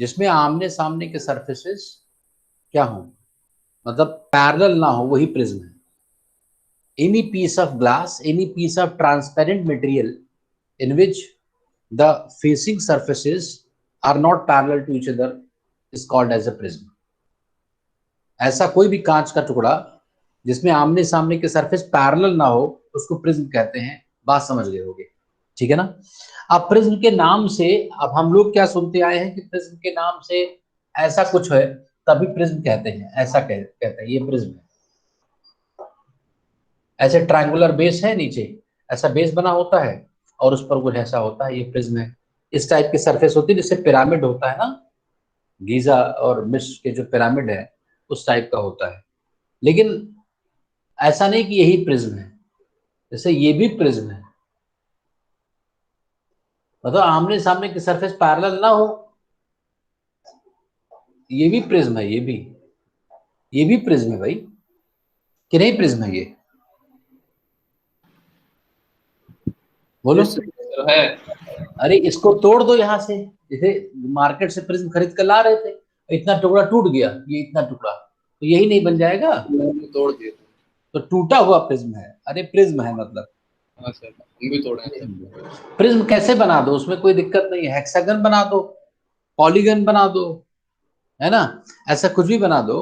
जिसमें आमने सामने के सरफेसेस क्या हो, मतलब पैरेलल ना हो, वही प्रिज्म है। Any piece of glass, any piece of transparent material in which the facing surfaces are not parallel to each other is called as a prism. ऐसा कोई भी कांच का टुकड़ा जिसमें आमने सामने के सरफेस पैरेलल ना हो, उसको प्रिज्म कहते हैं। बात समझ गए होगे, ठीक है ना। अब प्रिज्म के नाम से, अब हम लोग क्या सुनते आए हैं कि प्रिज्म के नाम से ऐसा कुछ है, तभी प्रिज्म कहते हैं, ऐसा कहते हैं ये प्रिज्म है। ऐसे ट्रायंगुलर बेस है नीचे, ऐसा बेस बना होता है और उस पर कुछ ऐसा होता है, ये प्रिज्म है। इस टाइप की सरफेस होती है, जिससे पिरामिड होता है ना, गीजा और मिस्र के जो पिरामिड है उस टाइप का होता है। लेकिन ऐसा नहीं कि यही प्रिज्म है, जैसे ये भी प्रिज्म है, मतलब आमने सामने की सरफेस पैरेलल ना हो, ये भी प्रिज्म है, ये भी प्रिज्म है भाई, कि नहीं प्रिज्म है ये, बोलो। है। अरे इसको तोड़ दो यहाँ से, जैसे मार्केट से प्रिज्म खरीद कर ला रहे थे, इतना टुकड़ा टूट गया, ये इतना टुकड़ा, तो यही नहीं बन जाएगा, मैंने तोड़ दिए थे। तो टूटा हुआ प्रिज्म है। अरे प्रिज्म है मतलब, हाँ सर, हम भी तोड़े हैं सर। प्रिज्म कैसे बना दो, उसमें कोई दिक्कत नहीं है, हेक्सागन बना दो, पॉलीगन बना दो, है ना, ऐसा कुछ भी बना दो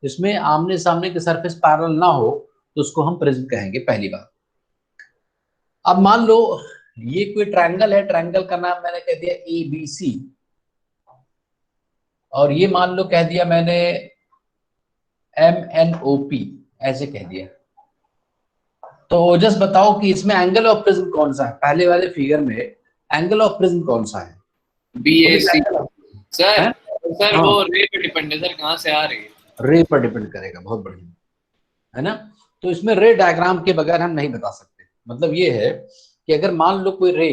जिसमें आमने सामने के सरफेस पैरेलल ना हो, तो उसको हम प्रिज्म कहेंगे, पहली बात। अब मान लो ये कोई ट्रायंगल है, ट्रायंगल का नाम मैंने कह दिया ABC, और ये मान लो कह दिया मैंने MNOP, ऐसे कह दिया। तो जस्ट बताओ कि इसमें एंगल ऑफ प्रिज्म कौन सा है, पहले वाले फिगर में एंगल ऑफ प्रिज्म कौन सा है? BAC sir. है? सर हाँ, वो रे पे डिपेंड है सर, कहाँ से आ रही है। रे पर डिपेंड करेगा, बहुत बढ़िया, है ना। तो इसमें रे डायग्राम के बगैर हम नहीं बता सकते। मतलब ये है कि अगर मान लो कोई रे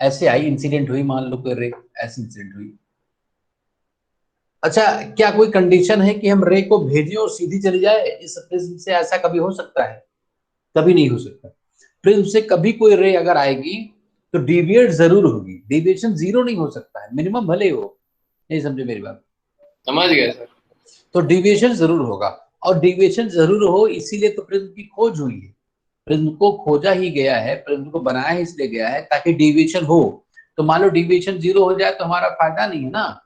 ऐसे आई, इंसिडेंट हुई, मान लो कोई रे ऐसे इंसिडेंट हुई, अच्छा क्या कोई कंडीशन है कि हम रे को भेजें और सीधी चली जाए इस प्रिज्म से? ऐसा कभी हो सकता है? कभी नहीं हो सकता। प्रिज्म से कभी कोई रे अगर आएगी तो डिविएट जरूर होगी, डिविएशन जीरो नहीं हो सकता है, मिनिमम भले हो। नहीं समझे मेरी बात? समझ गए सर। तो डिविएशन जरूर होगा, और डिविएशन जरूर हो इसीलिए तो प्रिज्म की खोज हुई है। प्रिज्म को खोजा ही गया है, प्रिज्म को बनाया ही इसलिए गया है ताकि डिविएशन हो। तो मान लो डिविएशन जीरो हो जाए तो हमारा फायदा नहीं है ना।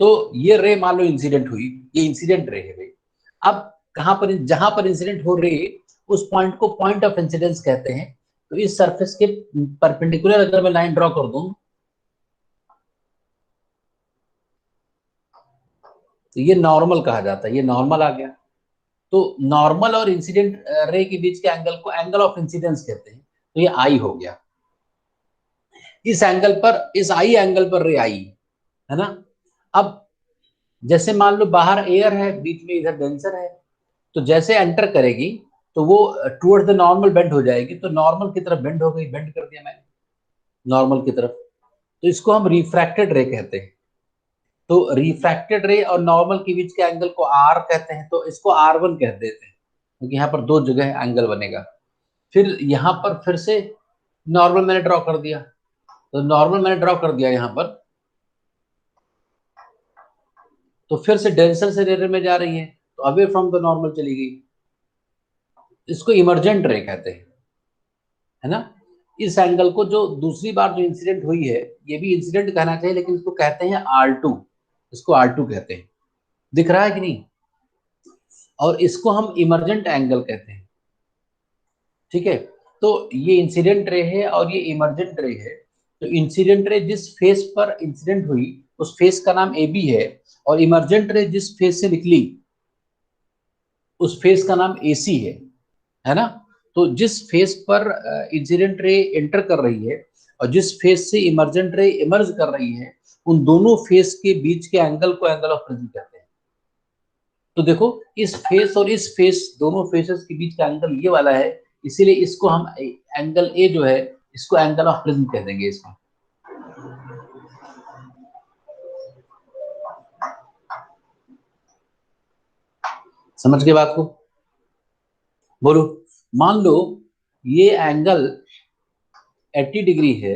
तो ये रे मान लो इंसिडेंट हुई, ये इंसिडेंट रे है भाई। अब कहां पर, जहां पर इंसिडेंट हो रे, उस पॉइंट को पॉइंट ऑफ इंसिडेंस कहते हैं। तो इस सरफेस के परपेंडिकुलर अगर मैं लाइन ड्रॉ कर दूं, तो ये नॉर्मल कहा जाता है, ये नॉर्मल आ गया। तो नॉर्मल और इंसिडेंट रे के बीच के एंगल को एंगल ऑफ इंसिडेंस कहते हैं। तो ये आई हो गया, इस एंगल पर, इस आई एंगल पर रे आई, है ना। अब जैसे मान लो बाहर एयर है, बीच में इधर डेंसर है, तो जैसे एंटर करेगी तो वो टुवर्ड्स द नॉर्मल बेंड हो जाएगी, तो नॉर्मल की तरफ बेंड हो गई, बेंड कर दिया मैंने नॉर्मल की तरफ, तो इसको हम रिफ्रैक्टेड रे कहते हैं। तो रिफ्रैक्टेड रे और नॉर्मल के बीच के एंगल को आर कहते हैं, तो इसको R1 कह देते हैं, क्योंकि यहाँ पर दो जगह एंगल बनेगा। फिर यहाँ पर फिर से नॉर्मल मैंने ड्रॉ कर दिया, तो नॉर्मल मैंने ड्रॉ कर दिया यहाँ पर, तो फिर से डेंसर से रेयर में जा रही है, तो अवे फ्रॉम द नॉर्मल चली गई, इसको इमरजेंट रे कहते हैं, है ना। इस एंगल को जो दूसरी बार जो इंसिडेंट हुई है, ये भी इंसिडेंट कहना चाहिए, लेकिन इसको कहते हैं R2, इसको R2 कहते हैं, दिख रहा है कि नहीं। और इसको हम इमरजेंट एंगल कहते हैं, ठीक है। तो ये इंसिडेंट रे है और ये इमरजेंट रे है। तो इंसिडेंट रे जिस फेस पर इंसिडेंट हुई उस फेस का नाम AB है, और इमरजेंट रे जिस फेस से निकली उस फेस का नाम AC है ना। तो जिस फेस पर इंसिडेंट रे एंटर कर रही है और जिस फेस से इमरजेंट रे इमर्ज कर रही है, उन दोनों फेस के बीच के एंगल को एंगल ऑफ प्रिज्म कहते हैं। तो देखो, इस फेस और इस फेस, दोनों फेसेस के बीच का एंगल ये वाला है, इसीलिए इसको हम एंगल ए जो है, इसको एंगल ऑफ प्रिज्म कह देंगे इसमें। समझ के बात को, बोलो। मान लो ये एंगल 80 डिग्री है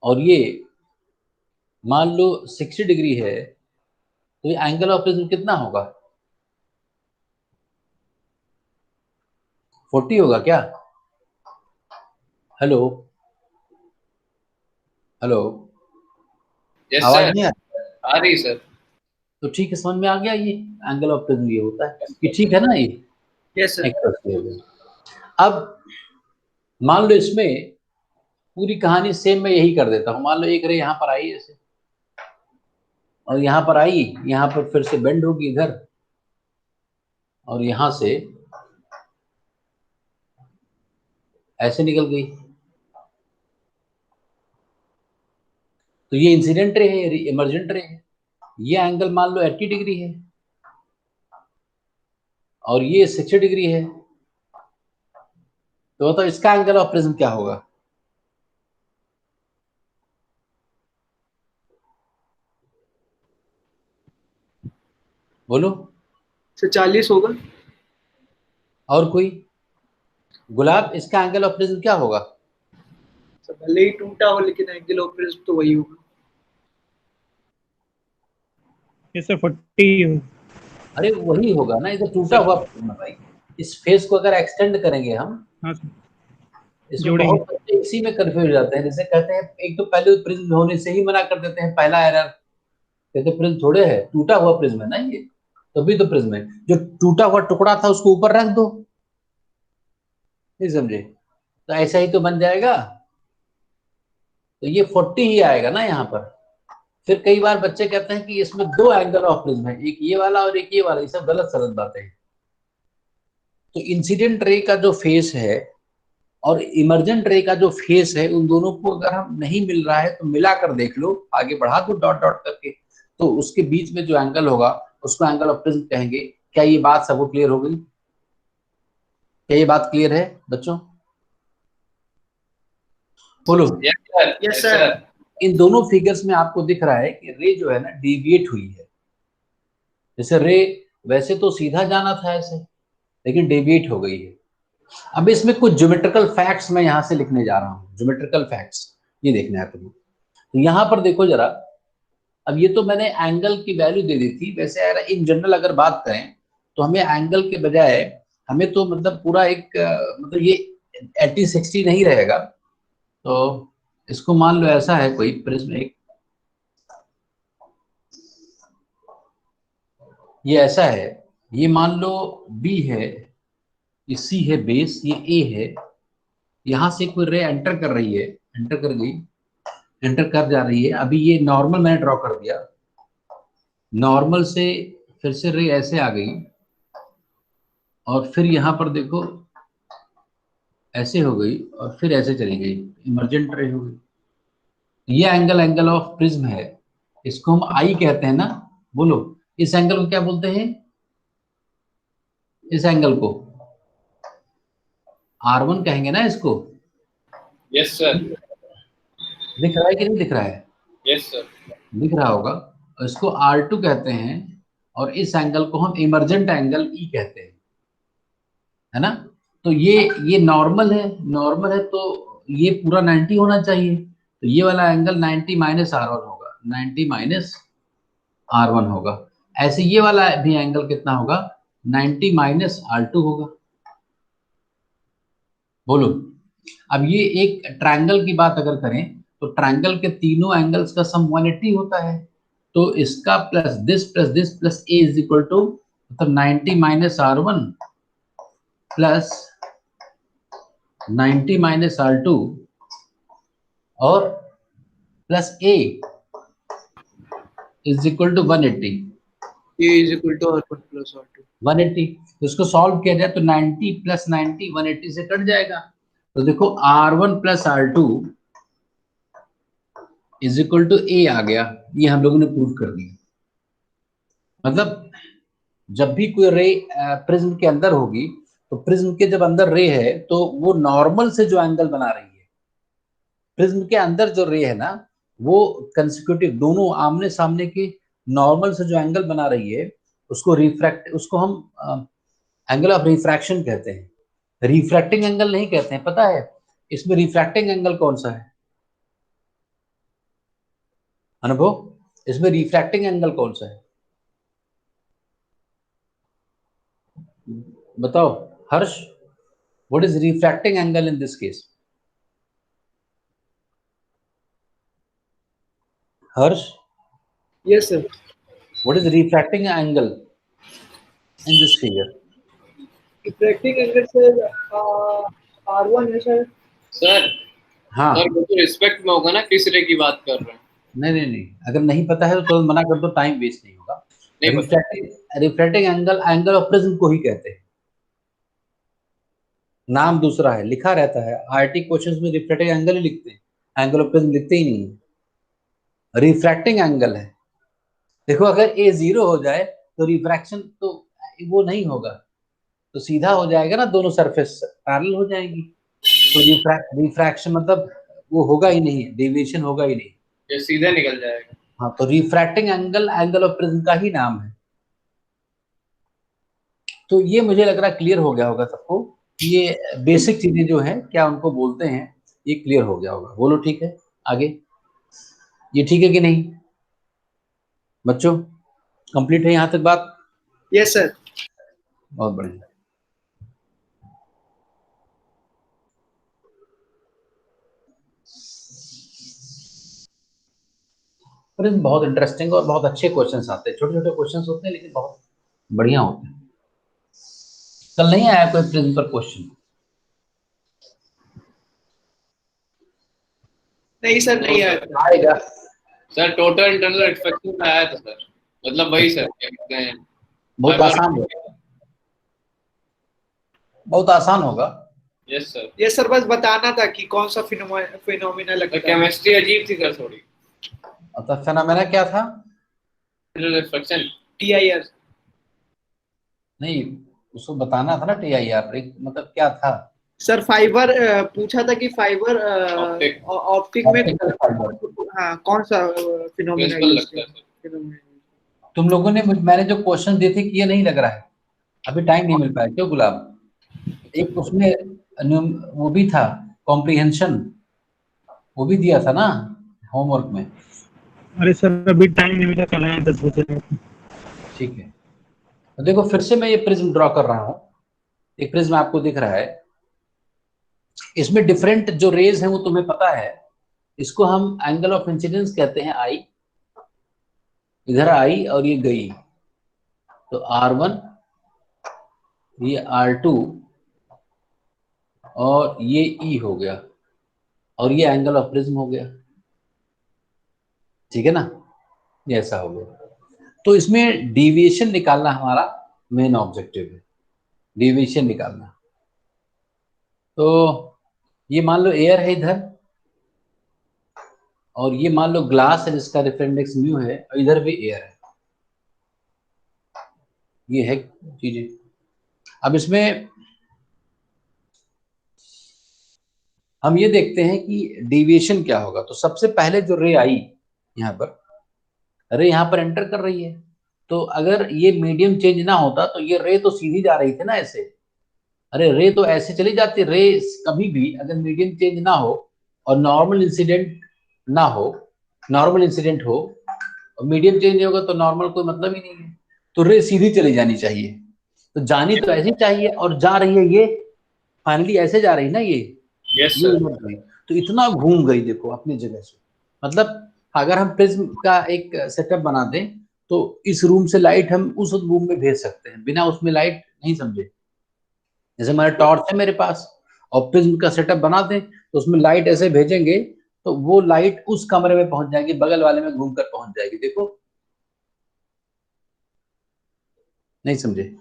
और ये मान लो 60 डिग्री है, तो ये एंगल ऑफ प्रिज्म कितना होगा? 40 होगा क्या? हेलो हेलो, यस आवाज सर, नहीं आ रही? आ रही सर। तो ठीक है, समझ में आ गया ये एंगल ऑफ प्रिज्म ये होता है कि ठीक है ना ये यस सर। एक्सप्रेस। अब मान लो इसमें पूरी कहानी सेम मैं यही कर देता हूं। मान लो एक रे यहाँ पर आई ऐसे, और यहाँ पर आई, यहाँ पर फिर से बेंड होगी इधर, और यहाँ से ऐसे निकल गई। तो ये इंसिडेंट रे है, इमर्जेंट रे है। ये एंगल मान लो 80 डिग्री है और ये 60 डिग्री है, तो बताओ इसका एंगल ऑफ प्रिज्म क्या होगा? बोलो। सर 40 होगा। और कोई? गुलाब, इसका एंगल ऑफ प्रिज्म क्या होगा? सर भले ही टूटा हो लेकिन एंगल ऑफ प्रिज्म तो वही होगा। जैसे 40 अरे वही होगा ना, इधर टूटा सर। हुआ प्रिज्म भाई। इस फेस को अगर एक्सटेंड करेंगे हम, हाँ सर, इसमें जोड़ेंगे। बहुत बच्चे इसी में कंफ्यूज हो जाते हैं। जैसे कहते हैं, एक तो पहले प्रिज्म होने से ही मना कर देते हैं, पहला एरर। कहते प्रिज्म थोड़े है, टूटा हुआ प्रिज्म है ना ये, तभी तो प्रिज्म है। जो टूटा हुआ टुकड़ा था उसको ऊपर रख दो, नहीं समझे? तो ऐसा ही तो बन जाएगा। तो ये 40 ही आएगा ना यहाँ पर। फिर कई बार बच्चे कहते हैं कि इसमें दो एंगल ऑफ प्रिज्म है, एक ये वाला और एक ये वाला। ये सब गलत सलत बातें हैं। तो इंसिडेंट रे का जो फेस है और इमर्जेंट रे का जो फेस है, उन दोनों को अगर हम नहीं मिल रहा है तो मिलाकर देख लो, आगे बढ़ा दो डॉट डॉट करके, तो उसके बीच में जो एंगल होगा उसको एंगल ऑफ प्रिज्म कहेंगे। क्या ये बात सबको क्लियर हो गई? क्या ये बात क्लियर है बच्चों? बोलो। Yes sir, yes yes sir. Sir. इन दोनों फिगर्स में आपको दिख रहा है कि रे जो है ना डिविएट हुई है। जैसे रे वैसे तो सीधा जाना था ऐसे, लेकिन डेविएट हो गई है। अब इसमें कुछ ज्योमेट्रिकल फैक्ट्स मैं यहां से लिखने जा रहा हूं। ज्योमेट्रिकल फैक्ट्स ये देखना है तुम्हें। तो यहां पर देखो जरा। अब ये तो मैंने एंगल की वैल्यू दे दी थी। वैसे यार इन जनरल अगर बात करें तो हमें एंगल के बजाय हमें तो मतलब पूरा एक मतलब ये 80-60 नहीं रहेगा। तो इसको मान लो ऐसा है कोई प्रिज्म, एक ये ऐसा है, ये मान लो बी है, ये सी है बेस, ये ए है। यहां से कोई रे एंटर कर रही है, एंटर कर गई, एंटर कर जा रही है। अभी ये नॉर्मल मैंने ड्रॉ कर दिया, नॉर्मल से फिर से रे ऐसे आ गई, और फिर यहां पर देखो ऐसे हो गई, और फिर ऐसे चली गई, इमर्जेंट रे हो गई। ये एंगल एंगल ऑफ प्रिज्म है। इसको हम आई कहते हैं ना। बोलो, इस एंगल को क्या बोलते हैं? इस एंगल को R1 कहेंगे ना इसको। यस सर, दिख रहा है कि नहीं दिख रहा है? Yes sir. दिख रहा होगा। और इसको R2 कहते हैं, और इस एंगल को हम इमर्जेंट एंगल ई कहते हैं, है ना? तो ये नॉर्मल है, नॉर्मल है तो ये पूरा 90 होना चाहिए। तो ये वाला एंगल 90 माइनस R1 होगा, 90 माइनस R1 होगा। ऐसे ये वाला भी एंगल कितना होगा? 90 माइनस R2 होगा। बोलो। अब ये एक ट्रायंगल की बात अगर करें तो ट्रायंगल के तीनों एंगल्स का सम 180 होता है। तो इसका plus this plus A is equal to मतलब 90 minus R1 plus 90 minus R2 और plus A is equal to 180। A is equal to R1 plus R2। 180, तो इसको सॉल्व किया जाए तो 90 प्लस 90 180 से कट जाएगा। तो देखो R1 plus R2 is equal to A आ गया। ये हम लोगों ने प्रूव कर दिया। मतलब जब भी कोई रे प्रिज्म के अंदर होगी, तो प्रिज्म के जब अंदर रे है तो वो नॉर्मल से जो एंगल बना रही है, प्रिज्म के अंदर जो रे है ना, वो कंसेक्यूटिव दोनों आमने सामने के नॉर्मल से जो एंगल बना रही है, उसको रिफ्रैक्ट, उसको हम एंगल ऑफ रिफ्रैक्शन कहते हैं। रिफ्रैक्टिंग एंगल नहीं कहते हैं, पता है इसमें रिफ्रैक्टिंग एंगल कौन सा है? अनुभव इसमें रिफ्रैक्टिंग एंगल कौन सा है बताओ Harsh, what is refracting angle in this case? Harsh, Yes, sir. what is refracting angle in this figure? Refracting angle, sir, R1 है सर. सर हाँ सर वो तो रिस्पेक्ट में होगा ना, किस रे की बात कर रहे हैं? नहीं, अगर नहीं पता है तो तुरंत मना कर दो, टाइम वेस्ट नहीं होगा। नहीं पता। Refracting angle angle of prism को ही कहते हैं, नाम दूसरा है, लिखा रहता है आईटी क्वेश्चंस में रिफ्रैक्टिंग एंगल ही लिखते हैं, एंगल ऑफ प्रिज्म लिखते ही नहीं है। रिफ्रैक्टिंग एंगल है, देखो अगर ए 0 हो जाए तो रिफ्रैक्शन तो वो नहीं होगा, तो सीधा हो जाएगा ना, दोनों सरफेस पैरेलल हो जाएगी, तो रिफ्रैक्शन मतलब वो होगा ही नहीं, डेविएशन होगा ही नहीं, ये सीधा निकल जाएगा। हाँ, तो refracting angle angle of prism का ही नाम है। तो ये मुझे लग रहा है क्लियर हो गया होगा सबको, ये बेसिक चीजें जो है क्या उनको बोलते हैं, ये क्लियर हो गया होगा। बोलो ठीक है, आगे ये ठीक है कि नहीं बच्चों? कंप्लीट है यहाँ तक बात? Yes, sir. बहुत बढ़िया। प्रिज्म बहुत इंटरेस्टिंग और बहुत अच्छे क्वेश्चंस आते हैं, छोटे छोटे क्वेश्चंस होते हैं लेकिन बहुत बढ़िया होते हैं। कल नहीं आया कोई प्रिज्म पर क्वेश्चन? नहीं सर, नहीं आएगा सर टोटल इंटरनल रिफ्लेक्शन में आया था सर, मतलब वही सर क्या कहते हैं, बहुत आसान होगा, बहुत आसान होगा। Yes sir. ये सर बस बताना था कि कौन सा फिनोमिना लगता है. केमिस्ट्री अजीब थी सर थोड़ी। तो फेनोमेना क्या था? Reflection TIR. नहीं, उसको बताना था ना, TIR मतलब क्या था? सर फाइबर पूछा था कि फाइबर ऑप्टिक में ऑप्टिकल फाइबर। हाँ कौन सा फिनोमिना प्रिंसिपल लगता है सर। तुम लोगों ने मैंने जो क्वेश्चन दिए थे कि ये नहीं लग रहा है, अभी टाइम नहीं मिल पाया क्यों गुलाब? एक उसमें वो भी था कॉम्प्रिहेंशन, वो भी दिया था ना होमवर्क में। अरे सर अभी टाइम नहीं मिला, कल आए 10 बजे। ठीक है, तो देखो फिर से मैं ये प्रिज्म ड्रॉ कर रहा हूँ, एक प्रिज्म आपको दिख रहा है, इसमें डिफरेंट जो रेज हैं वो तुम्हें पता है, इसको हम एंगल ऑफ इंसिडेंस कहते हैं आई, इधर आई और ये गई, तो R1 ये R2 और ये E हो गया और ये एंगल ऑफ प्रिज्म हो गया, ठीक है ना, ये ऐसा हो गया। तो इसमें डेविएशन निकालना हमारा मेन ऑब्जेक्टिव है, डेविएशन निकालना। तो ये मान लो एयर है इधर और ये मान लो ग्लास है जिसका रिफ्रेंडेक्स म्यू है और इधर भी एयर है, ये है चीजें। अब इसमें हम ये देखते हैं कि डेविएशन क्या होगा। तो सबसे पहले जो रे आई यहाँ पर, रे यहाँ पर एंटर कर रही है, तो अगर ये मीडियम चेंज ना होता तो ये रे तो सीधी जा रही थी ना ऐसे, अरे रे तो ऐसे चली जाती, रे कभी भी अगर मीडियम चेंज ना हो और नॉर्मल इंसिडेंट ना हो, नॉर्मल इंसिडेंट हो और मीडियम चेंज होगा तो नॉर्मल कोई मतलब ही नहीं है, तो रे सीधी चली जानी चाहिए, तो जानी तो ऐसी चाहिए और जा रही है ये, फाइनली ऐसे जा रही ना ये, यस ये सर। उलट गई, तो इतना घूम गई देखो अपनी जगह से। मतलब अगर हम प्रिज्म का एक सेटअप बना दें तो इस रूम से लाइट हम उस रूम में भेज सकते हैं बिना उसमें लाइट नहीं समझे, जैसे हमारा टॉर्च है मेरे पास और प्रिज्म का सेटअप बना दें तो उसमें लाइट ऐसे भेजेंगे तो वो लाइट उस कमरे में पहुंच जाएगी, बगल वाले में घूमकर पहुंच जाएगी, देखो नहीं समझे?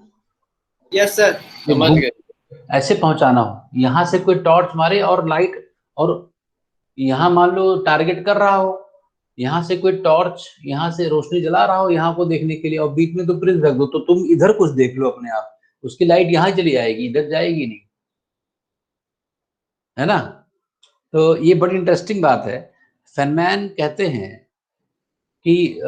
Yes sir. समझ गए। ऐसे पहुंचाना हो, यहाँ से कोई टॉर्च मारे और लाइट, और यहाँ मान लो टारगेट कर रहा हो, यहाँ से कोई टॉर्च यहाँ से रोशनी जला रहा हो यहाँ को देखने के लिए और बीच में तो प्रिज्म रख दो तो तुम इधर कुछ देख लो अपने आप, उसकी लाइट यहाँ चली आएगी, इधर जाएगी नहीं, है ना? तो ये बड़ी इंटरेस्टिंग बात है। फेनमैन कहते हैं कि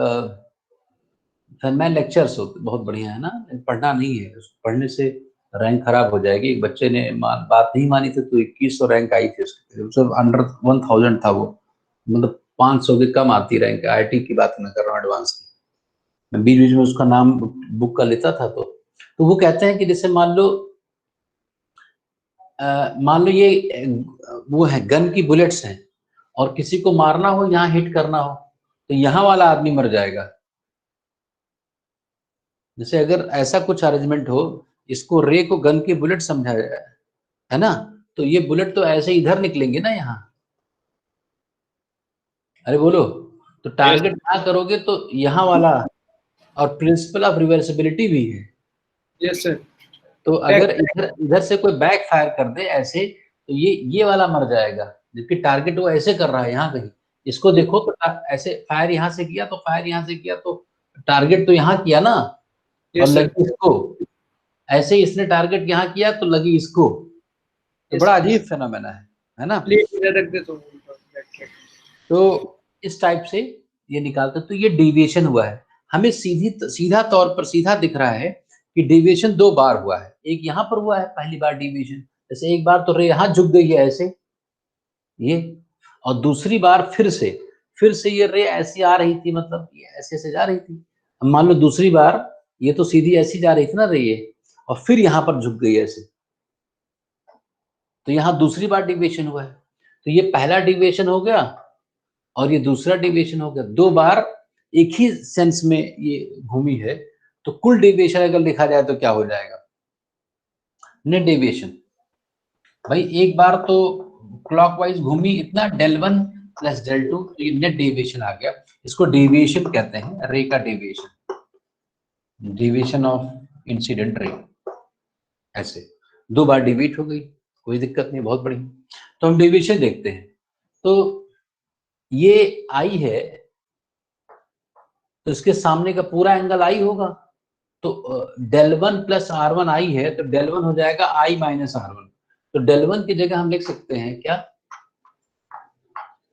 फेनमैन लेक्चर्स बहुत बढ़िया है ना, पढ़ना नहीं है, पढ़ने से रैंक खराब हो जाएगी। एक बच्चे ने बात नहीं मानी थी तो 2100 रैंक आई थी उसके, अंडर 1000 था वो, मतलब 500 की कम आती रैंक, आईटी की बात मैं कर रहा हूँ, एडवांस की। मैं बीच बीच में उसका नाम बुक कर लेता था। तो वो कहते हैं कि जैसे मान लो ये वो है गन की बुलेट्स हैं और किसी को मारना हो, यहाँ हिट करना हो, तो यहाँ वाला आदमी मर जाएगा। जैसे अगर ऐसा कुछ अरेंजमेंट हो, इसको रे को गन की बुलेट समझा जाए, है ना, तो ये बुलेट तो ऐसे इधर निकलेंगे ना यहाँ। अरे बोलो, तो टारगेट यहाँ करोगे तो यहाँ वाला, और प्रिंसिपल ऑफ रिवर्सिबिलिटी भी है। Yes sir. तो अगर इधर से कोई बैक फायर कर दे ऐसे, तो ये वाला मर जाएगा, जबकि टारगेट वो ऐसे कर रहा है यहाँ कहीं। इसको देखो तो ऐसे फायर यहाँ से किया, तो फायर यहाँ से किया, तो टारगेट तो यहाँ किया ना, और लगी इसको। ऐसे ही इसने टारगेट यहाँ किया तो लगी इसको। तो बड़ा अजीब फेनोमेना है ना। तो इस टाइप से ये निकालते, तो ये डेविएशन हुआ है। हमें सीधा तौर पर सीधा दिख रहा है कि डेविएशन 2 बार हुआ है। एक यहाँ पर हुआ है पहली बार डेविएशन, जैसे एक बार तो रे यहाँ झुक गई है ऐसे ये, और दूसरी बार फिर से ये रे ऐसी आ रही थी, मतलब ये ऐसे जा रही थी। मान लो दूसरी बार ये तो सीधी ऐसी जा रही थी ना रे ये, और फिर यहाँ पर झुक गई ऐसे, तो यहाँ दूसरी बार डेविएशन हुआ है। तो ये पहला डेविएशन हो गया और ये दूसरा डेविएशन हो गया। 2 बार एक ही सेंस में ये घूमी है, तो कुल डेविएशन अगर लिखा जाए तो क्या हो जाएगा, नेट डेविएशन। भाई एक बार तो क्लॉकवाइज घूमी इतना, del1 प्लस del2, तो ये नेट डेविएशन आ गया। इसको डेविएशन कहते हैं, रे का deviation, deviation of incident ray. ऐसे 2 बार डेविएट हो गई, कोई दिक्कत नहीं, बहुत बढ़िया। तो हम डेविएशन देखते हैं। तो ये आई है, तो इसके सामने का पूरा एंगल आई होगा, तो del1 प्लस r1 आई है, तो del1 हो जाएगा i माइनस r1। तो del1 की जगह हम लिख सकते हैं क्या,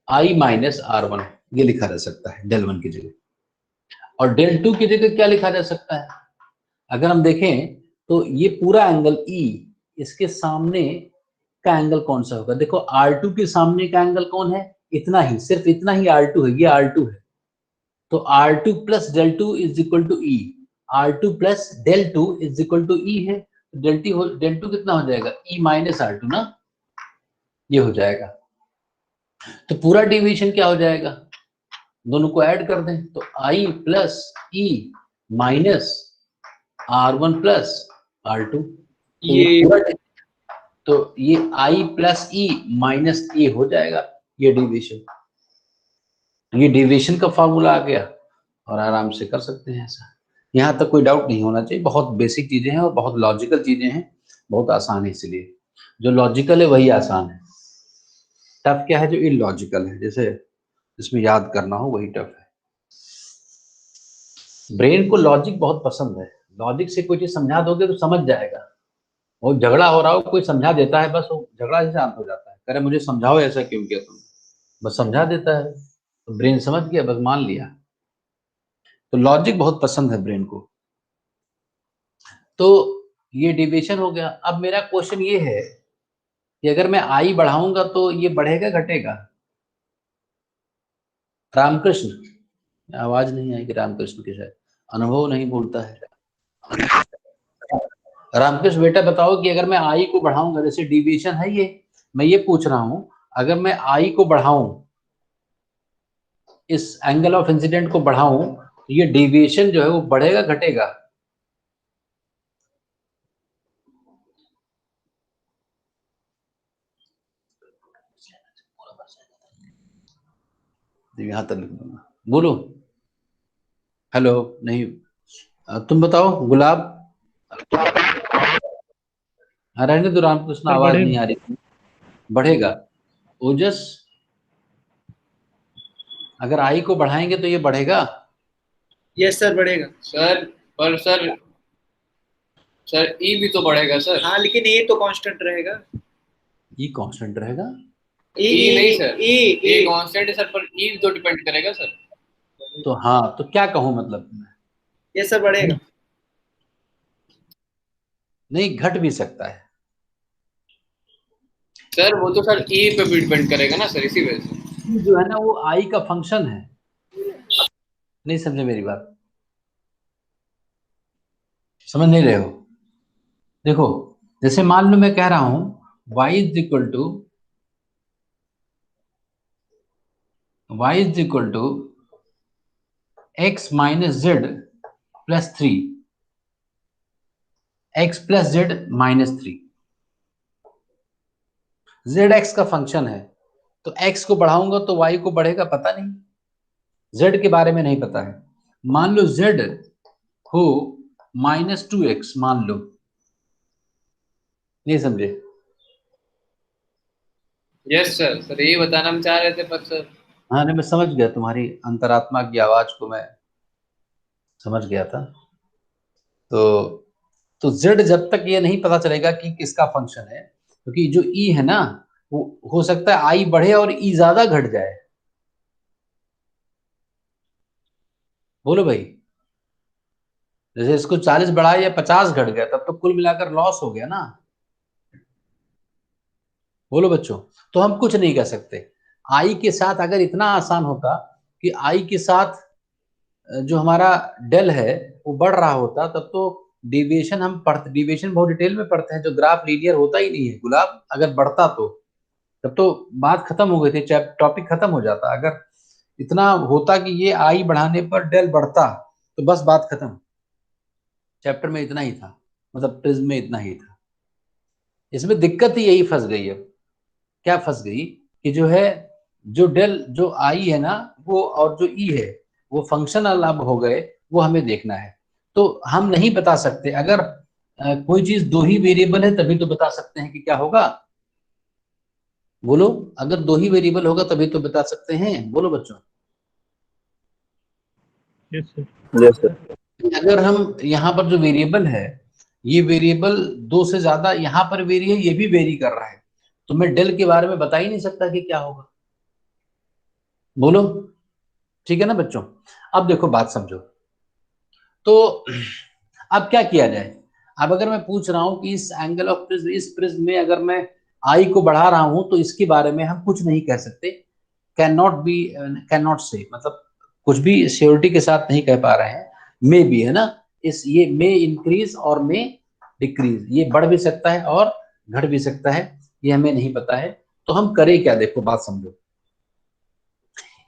i माइनस r1, ये लिखा जा सकता है del1 की जगह। और del2 की जगह क्या लिखा जा सकता है, अगर हम देखें तो ये पूरा एंगल E, इसके सामने का एंगल कौन सा होगा, देखो R2 के सामने का एंगल कौन है, इतना ही, सिर्फ इतना ही R2 है, ये R2 है। तो R2 plus del2 is equal to E, R2 plus del2 is equal to E है। del2 कितना हो जाएगा, E माइनस R2 ना, ये हो जाएगा। तो पूरा डेविएशन क्या हो जाएगा, दोनों को ऐड कर दें, तो I plus E minus R1 plus R2, तो ये I plus E minus A हो जाएगा, ये डेविएशन। ये डेविएशन का फॉर्मूला आ गया और आराम से कर सकते हैं ऐसा। यहाँ तक कोई डाउट नहीं होना चाहिए, बहुत बेसिक चीजें हैं और बहुत लॉजिकल चीजें हैं, बहुत आसान है। इसलिए जो लॉजिकल है वही आसान है, टफ क्या है, जो इलॉजिकल है, जैसे इसमें याद करना हो वही टफ है। ब्रेन को लॉजिक बहुत पसंद है, लॉजिक से कोई चीज समझा दोगे तो समझ जाएगा। वो झगड़ा हो रहा हो, कोई समझा देता है, बस वो झगड़ा ही शांत हो जाता है, कह रहे मुझे समझाओ ऐसा क्यों किया तुमने, बस समझा देता है, तो ब्रेन समझ गया, बस मान लिया। तो लॉजिक बहुत पसंद है ब्रेन को। तो ये डेविएशन हो गया। अब मेरा क्वेश्चन ये है कि अगर मैं आई बढ़ाऊंगा तो ये बढ़ेगा घटेगा, रामकृष्ण आवाज नहीं आएगी, रामकृष्ण के शायद अनुभव नहीं बोलता है। रामकृष्ण बेटा बताओ कि अगर मैं आई को बढ़ाऊंगा, जैसे डेविएशन है ये, मैं ये पूछ रहा हूं, अगर मैं आई को बढ़ाऊं, इस एंगल ऑफ इंसिडेंट को बढ़ाऊं, तो ये डेविएशन जो है वो बढ़ेगा घटेगा, यहां तक लिख दूंगा, बोलो। हेलो, नहीं तुम बताओ गुलाब, रहने दो रामकृष्ण, आवाज नहीं आ रही। बढ़ेगा ओजस, अगर आई को बढ़ाएंगे तो ये बढ़ेगा। यस सर बढ़ेगा सर, पर सर ई भी तो बढ़ेगा सर। हाँ लेकिन ए तो कांस्टेंट रहेगा। ई कांस्टेंट रहेगा, ई नहीं सर, ए कांस्टेंट है सर, पर ई तो डिपेंड करेगा सर। तो हाँ, तो क्या कहूँ मतलब, यस सर बढ़ेगा, नहीं घट भी सकता है सर, वो तो सर ई पे भी डिपेंड करेगा ना सर, इसी वजह से। E जो है ना वो I का फंक्शन है। नहीं समझे मेरी बात? समझ नहीं रहे हो? देखो जैसे मान लो मैं कह रहा हूं y is equal to x minus Z plus 3, x plus Z minus 3। Z X का फंक्शन है, तो x को बढ़ाऊंगा तो y को बढ़ेगा, पता नहीं, z के बारे में नहीं पता है। मान लो z हो -2x, मान लो, नहीं समझे? यस सर, सर यही बताना हम चाह रहे थे, पर सर हाँ नहीं, मैं समझ गया, तुम्हारी अंतरात्मा की आवाज को मैं समझ गया था। तो z जब तक ये नहीं पता चलेगा कि किसका फंक्शन है, क्योंकि जो e है ना वो हो सकता है i बढ़े और e ज्यादा घट जाए। बोलो भाई, जैसे इसको 40 बढ़ाया या 50 घट गया, तब तो कुल मिलाकर लॉस हो गया ना। बोलो बच्चों, तो हम कुछ नहीं कर सकते। आई के साथ अगर इतना आसान होता कि आई के साथ जो हमारा डेल है वो बढ़ रहा होता, तब तो डिविएशन हम पढ़ते, डिविएशन बहुत डिटेल में पढ़ते हैं, जो ग्राफ लीनियर होता ही नहीं है गुलाब, अगर बढ़ता तो तब तो बात खत्म हो गई थी, टॉपिक खत्म हो जाता। अगर इतना होता कि ये आई बढ़ाने पर डेल बढ़ता तो बस बात खत्म, चैप्टर में इतना ही था, मतलब प्रिज्म में इतना ही था। इसमें दिक्कत ही यही फंस गई। अब क्या फंस गई कि जो है, जो डेल जो आई है ना वो और जो ई है वो फंक्शनल अब हो गए, वो हमें देखना है। तो हम नहीं बता सकते, अगर कोई चीज दो ही वेरिएबल है तभी तो बता सकते हैं कि क्या होगा। बोलो, अगर दो ही वेरिएबल होगा तभी तो बता सकते हैं। बोलो बच्चों। Yes sir. Yes sir. अगर हम यहाँ पर जो वेरिएबल है, ये वेरिएबल दो से ज्यादा यहाँ पर वेरी है, ये भी वेरी कर रहा है, तो मैं डेल के बारे में बता ही नहीं सकता कि क्या होगा। बोलो, ठीक है ना बच्चों? अब देखो बात समझो। तो अब क्या किया जाए? अब अगर मैं पूछ रहा हूं कि इस एंगल ऑफ प्रिज्म, इस प्रिज्म में अगर मैं आई को बढ़ा रहा हूं तो इसके बारे में हम कुछ नहीं कह सकते। कैन नॉट से, मतलब कुछ भी श्योरिटी के साथ नहीं कह पा रहे हैं। मे भी है ना, इस ये मे इंक्रीज और मे डिक्रीज, ये बढ़ भी सकता है और घट भी सकता है, ये हमें नहीं पता है। तो हम करें क्या? देखो बात समझो।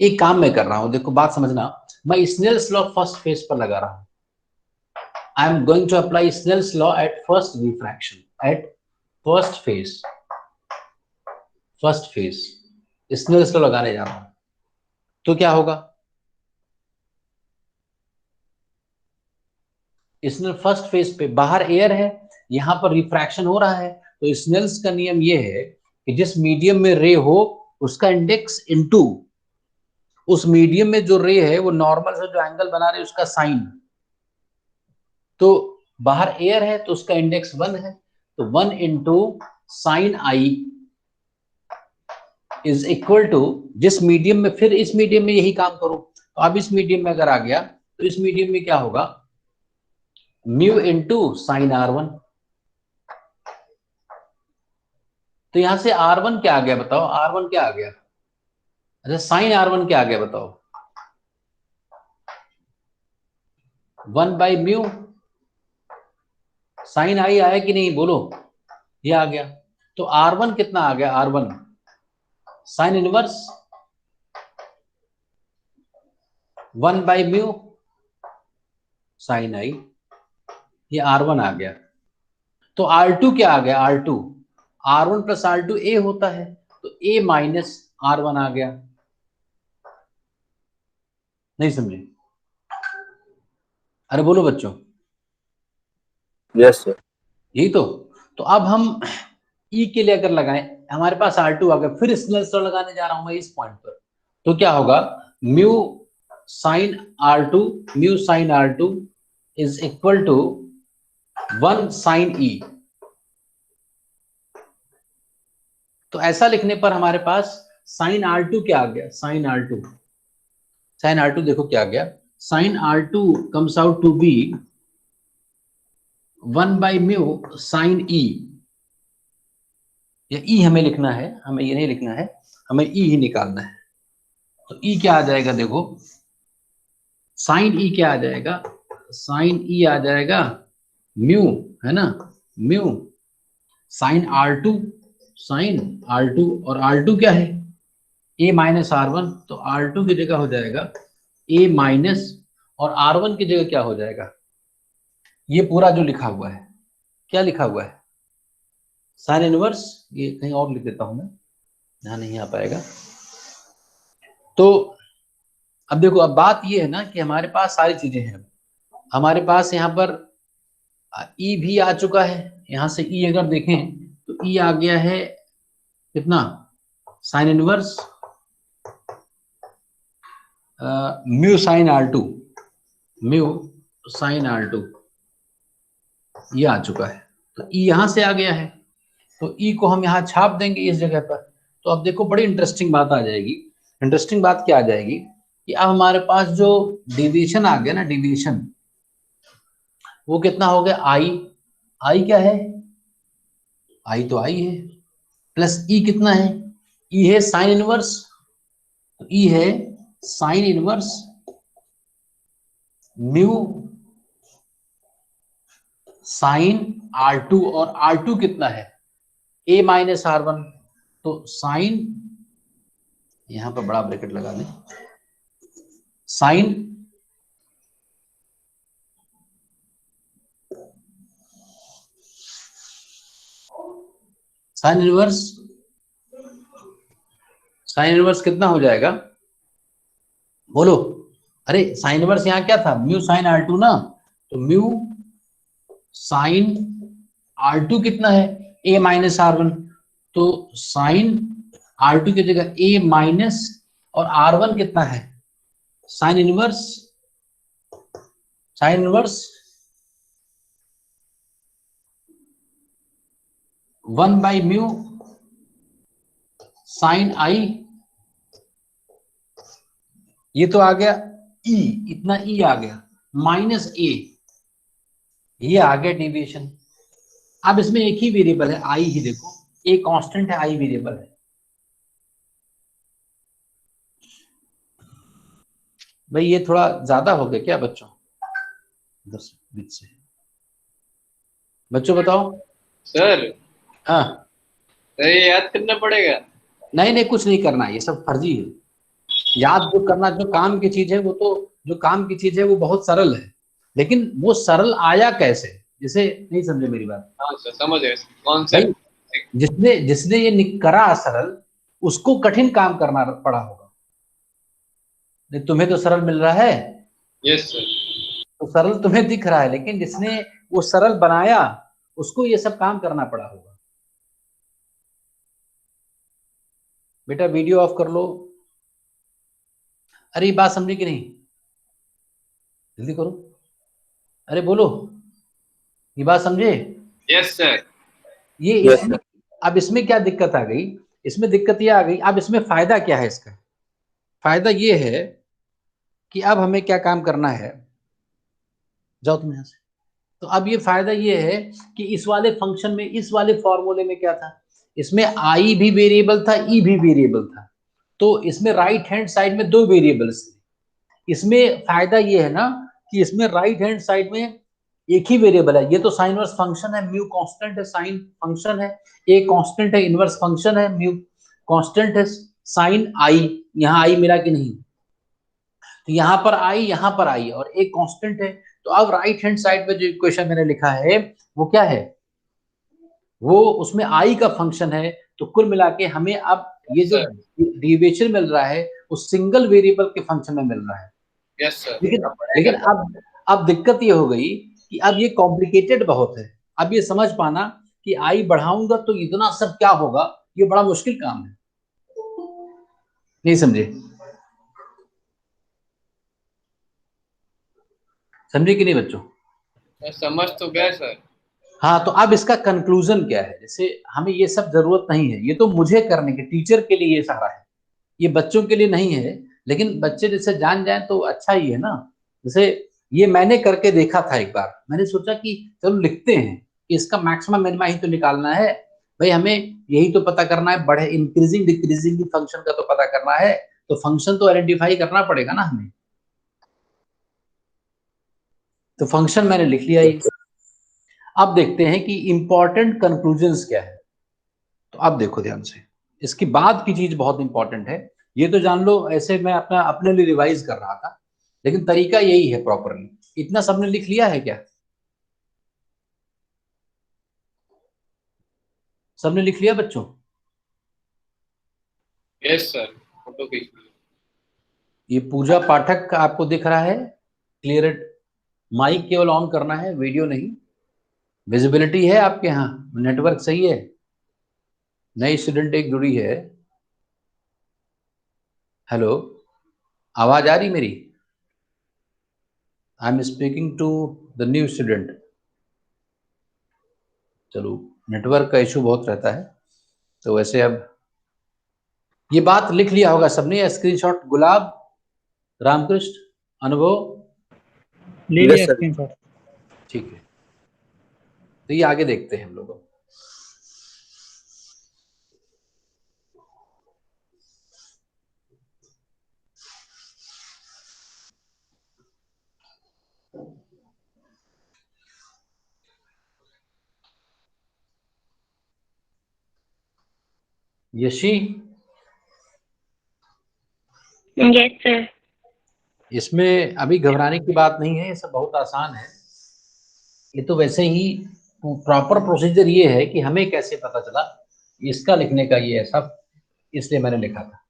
एक काम मैं कर रहा हूं, देखो बात समझना, मैं स्नेल्स लॉ फर्स्ट फेज पर लगा रहा हूं। I am going to apply Snell's law at first refraction, at first phase, first phase Snell's law लगाने जा रहा हूं। तो क्या होगा? इसमें फर्स्ट फेज पे बाहर एयर है, यहां पर रिफ्रैक्शन हो रहा है, तो स्नेल्स का नियम ये है कि जिस मीडियम में रे हो उसका इंडेक्स इनटू उस मीडियम में जो रे है वो नॉर्मल से जो एंगल बना रहे उसका साइन। तो बाहर एयर है तो उसका इंडेक्स 1 है, तो 1 into sine I is equal to, जिस मीडियम में, फिर इस मीडियम में यही काम करो, तो अब इस मीडियम में अगर आ गया तो इस मीडियम में क्या होगा? Mu into sine R1। तो यहां से R1 क्या आ गया बताओ? R1 क्या आ गया? अच्छा, साइन R1 क्या आ गया बताओ? 1/म्यू साइन आई आया कि नहीं? बोलो, ये आ गया। तो R1 कितना आ गया? R1 sine inverse 1/म्यू sign I, ये R1 आ गया। तो R2 क्या आ गया? R2 R1 plus R2 A होता है, तो A माइनस R1 आ गया। नहीं समझे? अरे बोलो बच्चों। Yes sir. यही तो अब हम E के लिए अगर लगाएं, हमारे पास R2 आ गया, फिर स्नेल्स लॉ लगाने जा रहा हूं मैं इस पॉइंट पर, तो क्या होगा? Mu sine R2 is equal to 1 sine E। तो ऐसा लिखने पर हमारे पास साइन R2 क्या आ गया? साइन R2 देखो क्या आ गया? Sine R2 comes out to be 1/म्यू साइन E। या E हमें लिखना है, हमें ये नहीं लिखना है, हमें E ही निकालना है। तो ई क्या आ जाएगा, देखो साइन ई क्या आ जाएगा, साइन ई आ जाएगा म्यू, है ना, mu sine R2, sign R2, और R2 क्या है, a माइनस R1, तो R2 की जगह हो जाएगा a माइनस, और R1 की जगह क्या हो जाएगा, ये पूरा जो लिखा हुआ है, क्या लिखा हुआ है, साइन इनवर्स, ये कहीं और लिख देता हूं मैं, यहाँ नहीं आ पाएगा। तो अब देखो, अब बात ये है ना कि हमारे पास सारी चीजें हैं, हमारे पास यहाँ पर ई भी आ चुका है, यहाँ से ई अगर देखें तो ई आ गया है कितना, sine inverse mu sine R2, mu sine R2 ये आ चुका है, तो ई यहां से आ गया है, तो ई को हम यहाँ छाप देंगे इस जगह पर। तो अब देखो बड़ी इंटरेस्टिंग बात आ जाएगी, इंटरेस्टिंग बात क्या आ जाएगी कि अब हमारे पास जो डिविएशन आ गया ना, डिविएशन वो कितना हो गया, आई, आई क्या है, आई तो आई है, प्लस ई कितना है, ई है साइन इनवर्स, तो ई है sine inverse mu sine R2, और R2 कितना है, a माइनस R1, तो साइन, यहां पर बड़ा ब्रैकेट लगा दें, sine sine inverse, sine inverse कितना हो जाएगा, बोलो, अरे साइन इनवर्स यहाँ क्या था, म्यू साइन R2 ना, तो म्यू साइन R2 कितना है, a माइनस R1, तो साइन R2 की जगह a माइनस, और R1 कितना है, sine inverse, sine inverse 1 by mu sine I, ये तो आ गया ई, इतना ई आ गया, माइनस ए, ये आ गया डेविएशन। अब इसमें एक ही वेरिएबल है आई ही, देखो ए कांस्टेंट है, आई वेरिएबल है। भाई ये थोड़ा ज्यादा हो गया क्या बच्चों, 10 बीच से, बच्चों बताओ सर। हाँ, सर ये याद करना पड़ेगा। नहीं नहीं कुछ नहीं करना, ये सब फर्जी है, याद जो करना, जो काम की चीज है वो तो, जो काम की चीज है वो बहुत सरल है, लेकिन वो सरल आया कैसे, जैसे नहीं समझे मेरी बात। हाँ सर समझ गए, कॉन्सेप्ट। जिसने जिसने ये करा सरल, उसको कठिन काम करना पड़ा होगा, नहीं तुम्हें तो सरल मिल रहा है, यस सर। तो सरल तुम्हें दिख रहा है, लेकिन जिसने वो सरल बनाया उसको ये सब काम करना पड़ा होगा। बेटा वीडियो ऑफ कर लो, अरे ये बात समझे कि नहीं, जल्दी करो, अरे बोलो, ये बात समझे, यस सर। ये इसमें, अब इसमें क्या दिक्कत आ गई, इसमें दिक्कत ये आ गई, अब इसमें फायदा क्या है, इसका फायदा ये है कि अब हमें क्या काम करना है, जाओ तुम यहां से, तो अब ये फायदा ये है कि इस वाले फंक्शन में, इस वाले फॉर्मूले में क्या था, इसमें आई भी वेरिएबल था, ई भी वेरिएबल था, तो इसमें राइट हैंड साइड में 2 वेरिएबल्स थे। इसमें फायदा ये है ना कि इसमें राइट हैंड साइड में एक ही वेरिएबल है, ये तो साइन इनवर्स फंक्शन है, म्यू कांस्टेंट है, साइन फंक्शन है, ए कांस्टेंट है, इनवर्स फंक्शन है, म्यू कांस्टेंट है, साइन आई, यहाँ आई मिला कि नहीं, तो यहाँ पर आई, यहाँ पर आई, और एक कांस्टेंट है, तो अब राइट हैंड साइड में जो इक्वेशन मैंने लिखा है वो क्या है, वो उसमें आई का फंक्शन है, तो कुल मिला के हमें अब ये जो डेरिवेशन मिल रहा है उस सिंगल वेरिएबल के फंक्शन में मिल रहा है। Yes sir. लेकिन अब दिक्कत ये हो गई कि अब ये कॉम्प्लिकेटेड बहुत है, अब ये समझ पाना कि आई बढ़ाऊंगा तो इतना सब क्या होगा, ये बड़ा मुश्किल काम है, नहीं समझे, समझे कि नहीं बच्चों, समझ तो गए सर। हाँ, तो अब इसका कंक्लूजन क्या है, जैसे हमें ये सब जरूरत नहीं है, ये तो मुझे करने के, टीचर के लिए ये सारा है, ये बच्चों के लिए नहीं है, लेकिन बच्चे जैसे जान जाए तो अच्छा ही है ना। जैसे ये मैंने करके देखा था एक बार, मैंने सोचा कि चलो लिखते हैं कि इसका मैक्सिमम मिनिमा ही तो निकालना है, भाई हमें यही तो पता करना है, बढ़े इंक्रीजिंग डिक्रीजिंग फंक्शन का तो पता करना है, तो फंक्शन तो आइडेंटिफाई करना पड़ेगा ना हमें। तो फंक्शन मैंने लिख लिया ये। अब देखते हैं कि इंपॉर्टेंट कंक्लूजन्स क्या है। तो अब देखो ध्यान से, इसकी बाद की चीज बहुत इंपॉर्टेंट है। ये तो जान लो, ऐसे मैं अपने लिए रिवाइज कर रहा था, लेकिन तरीका यही है प्रॉपरली। इतना सबने लिख लिया है क्या? सबने लिख लिया बच्चों? यस सर, फोटो खींच ली। ये पूजा पाठक का आपको दिख रहा है क्लियर? माइक केवल ऑन करना है, वीडियो नहीं। विजिबिलिटी है आपके यहाँ? नेटवर्क सही है? नई स्टूडेंट एक जुड़ी है। हेलो, आवाज आ रही मेरी? I am speaking to the new student. चलो, नेटवर्क का इशू बहुत रहता है, तो वैसे अब ये बात लिख लिया होगा सबने, स्क्रीनशॉट। गुलाब, रामकृष्ण, अनुभव, ले लिया स्क्रीनशॉट। ठीक है। तो ये आगे देखते हैं हम लोग। Yeshi, yes sir. इसमें अभी घबराने की बात नहीं है, ये सब बहुत आसान है। ये तो वैसे ही प्रॉपर प्रोसीजर ये है कि हमें कैसे पता चला इसका लिखने का ये है सब, इसलिए मैंने लिखा था।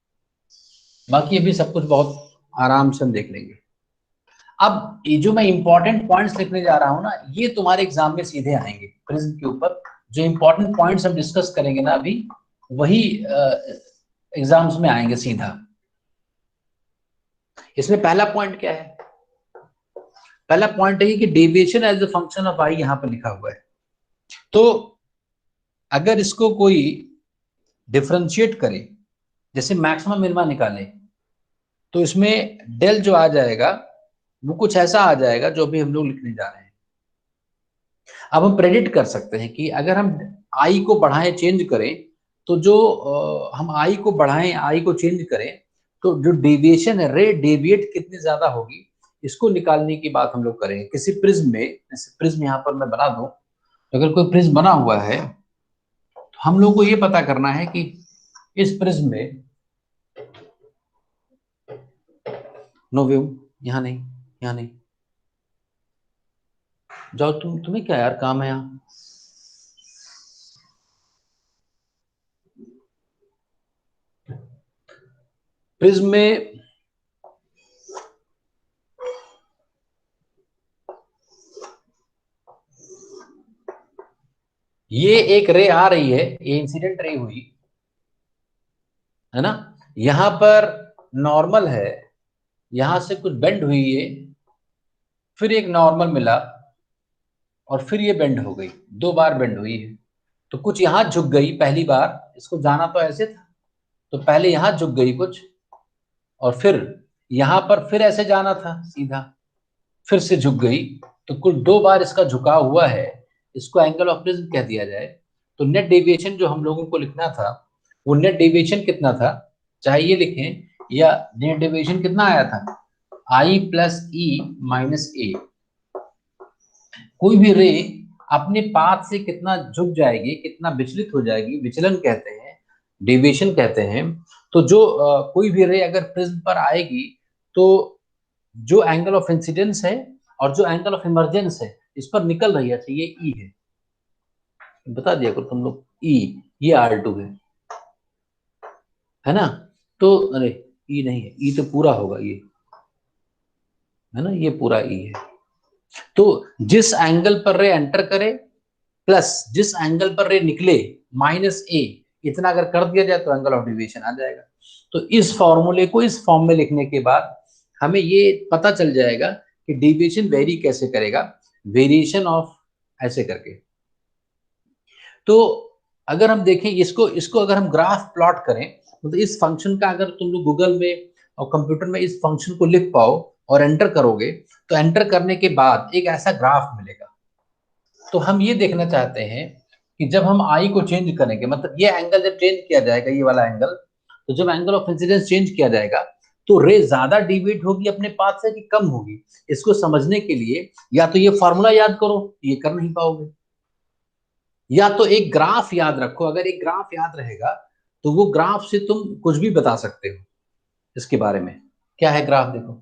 बाकी अभी सब कुछ बहुत आराम से हम देख लेंगे। अब ये जो मैं इंपॉर्टेंट पॉइंट्स लिखने जा रहा हूं ना, ये तुम्हारे एग्जाम में सीधे आएंगे प्रिज्म के ऊपर। जो इंपॉर्टेंट पॉइंट्स हम डिस्कस करेंगे ना अभी, वही एग्जाम्स में आएंगे सीधा। इसमें पहला पॉइंट क्या है? पहला पॉइंट है कि deviation as a function of I यहां पर लिखा हुआ है। तो अगर इसको कोई डिफरेंशिएट करे, जैसे मैक्सिमम मिनिमा निकाले, तो इसमें डेल जो आ जाएगा वो कुछ ऐसा आ जाएगा जो भी हम लोग लिखने जा रहे हैं। अब हम प्रेडिक्ट कर सकते हैं कि अगर हम आई को बढ़ाएं, चेंज करें, तो जो हम आई को बढ़ाएं, आई को चेंज करें, तो जो डेविएशन है, रे डेविएट कितनी ज्यादा होगी, इसको निकालने की बात हम लोग करेंगे। किसी प्रिज्म में, जैसे प्रिज्म यहाँ पर मैं बना दूं, अगर कोई प्रिज्म बना हुआ है तो हम लोग को ये पता करना है कि इस प्रिज्म में, नो व्यू, यहाँ नहीं, यहाँ नहीं, जाओ तुम्हें क्या यार काम है यहाँ? प्रिज्म में ये एक रे आ रही है, ये इंसिडेंट रे हुई है ना, यहां पर नॉर्मल है, यहां से कुछ बेंड हुई है, फिर एक नॉर्मल मिला, और फिर ये बेंड हो गई, 2 बार बेंड हुई है। तो कुछ यहां झुक गई पहली बार, इसको जाना तो ऐसे था, तो पहले यहां झुक गई कुछ, और फिर यहां पर फिर ऐसे जाना था सीधा, फिर से झुक गई। तो कुल 2 बार इसका झुकाव हुआ है, इसको एंगल ऑफ प्रिज्म कह दिया जाए। तो नेट डेविएशन जो हम लोगों को लिखना था, वो नेट डेविएशन कितना था, चाहे ये लिखें, या नेट डेविएशन कितना आया था, आई प्लस ई माइनस ए। कोई भी रे अपने पाथ से कितना झुक जाएगी, कितना विचलित हो जाएगी, विचलन कहते हैं, डेविएशन कहते हैं। तो जो कोई भी रे अगर प्रिज्म पर आएगी, तो जो एंगल ऑफ इंसिडेंस है और जो एंगल ऑफ इमरजेंस है, इस पर निकल रही है, ये ई है, बता दिया करो तुम लोग, ई, ये R2 है ना। तो अरे ई नहीं है, ई तो पूरा होगा ये, है ना, ये पूरा ई है। तो जिस एंगल पर रे एंटर करे प्लस जिस एंगल पर रे निकले माइनस ए, इतना अगर कर दिया जाए तो एंगल ऑफ डेविएशन आ जाएगा। तो इस फॉर्मूले को इस फॉर्म में लिखने के बाद हमें ये पता चल जाएगा कि डेविएशन वेरी कैसे करेगा, वेरिएशन ऑफ ऐसे करके। तो अगर हम देखें इसको अगर हम ग्राफ प्लॉट करें, तो इस फंक्शन का अगर तुम लोग गूगल में और कंप्यूटर में इस फंक्शन को लिख पाओ और एंटर करोगे, तो एंटर करने के बाद एक ऐसा ग्राफ मिलेगा। तो हम ये देखना चाहते हैं कि जब हम आई को चेंज करेंगे, मतलब ये एंगल जब चेंज किया जाएगा, ये वाला एंगल, तो जब एंगल ऑफ इंसिडेंस चेंज किया जाएगा तो रे ज्यादा डिविएट होगी अपने पाथ से कि कम होगी, इसको समझने के लिए या तो ये फॉर्मूला याद करो, ये कर नहीं पाओगे, या तो एक ग्राफ याद रखो। अगर एक ग्राफ याद रहेगा तो वो ग्राफ से तुम कुछ भी बता सकते हो इसके बारे में। क्या है ग्राफ? देखो,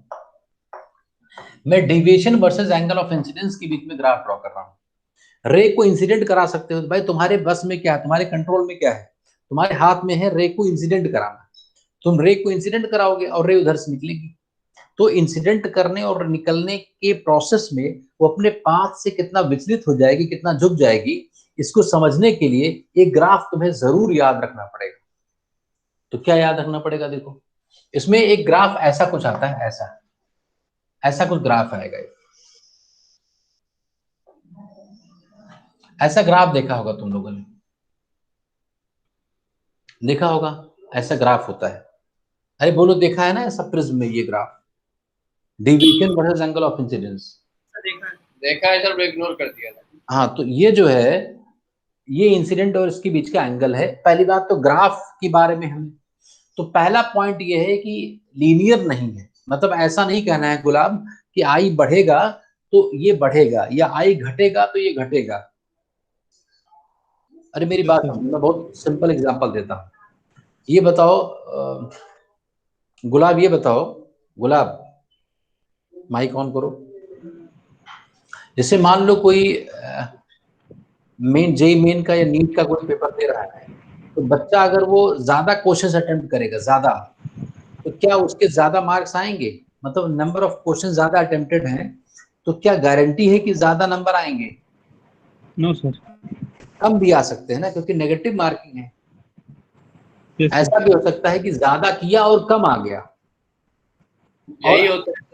मैं deviation versus angle of incidence के बीच में ग्राफ ड्रॉ कर रहा हूं। रे को इंसिडेंट करा सकते हो भाई, तुम्हारे बस में क्या है, तुम्हारे कंट्रोल में क्या है, तुम्हारे हाथ में है रे को इंसिडेंट कराना। तुम रे को इंसिडेंट कराओगे और रे उधर से निकलेगी। तो इंसिडेंट करने और निकलने के प्रोसेस में वो अपने पाथ से कितना विचलित हो जाएगी, कितना झुक जाएगी, इसको समझने के लिए एक ग्राफ तुम्हें जरूर याद रखना पड़ेगा। तो क्या याद रखना पड़ेगा? देखो, इसमें एक ग्राफ ऐसा कुछ आता है, ऐसा कुछ ग्राफ आएगा। ऐसा ग्राफ देखा होगा तुम लोगों ने, देखा होगा ऐसा ग्राफ होता है। अरे बोलो, देखा है ना ऐसा प्रिज्म में ये graph, deviation versus angle of incidence? देखा है सर, इग्नोर कर दिया था। हाँ, तो ये जो है ये इंसिडेंट और इसके बीच का एंगल है। पहली बात तो ग्राफ के बारे में हमें, तो पहला पॉइंट ये है कि लीनियर नहीं है। मतलब ऐसा नहीं कहना है गुलाब कि आई बढ़ेगा तो ये बढ़ेगा या आई घटेगा तो ये घटेगा। अरे मेरी बात समझो, मैं बहुत सिंपल एग्जांपल देता हूँ। ये बताओ गुलाब, ये बताओ गुलाब, माइक ऑन करो। जैसे मान लो कोई मेन का या नीट का कोई पेपर दे रहा है, तो बच्चा अगर वो ज्यादा क्वेश्चंस अटेम्प्ट करेगा ज्यादा, तो क्या उसके ज्यादा मार्क्स आएंगे? मतलब नंबर ऑफ क्वेश्चन ज्यादा अटेम्प्टेड हैं तो क्या गारंटी है कि ज्यादा नंबर आएंगे? No sir. कम भी आ सकते हैं ना, क्योंकि नेगेटिव मार्किंग है। Yes, sir. ऐसा भी हो सकता है कि ज्यादा किया और कम आ गया। यही होता है।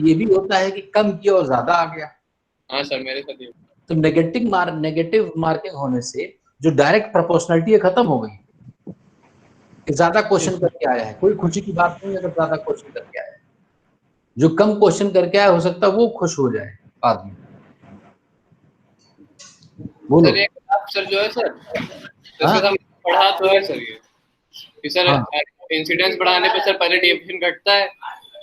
ये भी होता है कि कम किया और ज्यादा आ गया। हाँ सर, मेरे साथ ये। तो नेगेटिव मार्किंग होने से जो डायरेक्ट प्रोपोर्शनलिटी है खत्म हो गई कि ज्यादा क्वेश्चन करके आया है। कोई खुशी की बात नहीं है अगर ज्यादा क्वेश्चन करके आया है। जो कम क्वेश्चन करके आया हो सकता है वो खुश हो जाए आदमी। बोलो। सर ये ग्राफ सर जो है सर, इसके साथ पढ़ा तो है सर ये कि सर इंसिडेंस बढ़ाने पे सर पहले डेविएशन घटता है,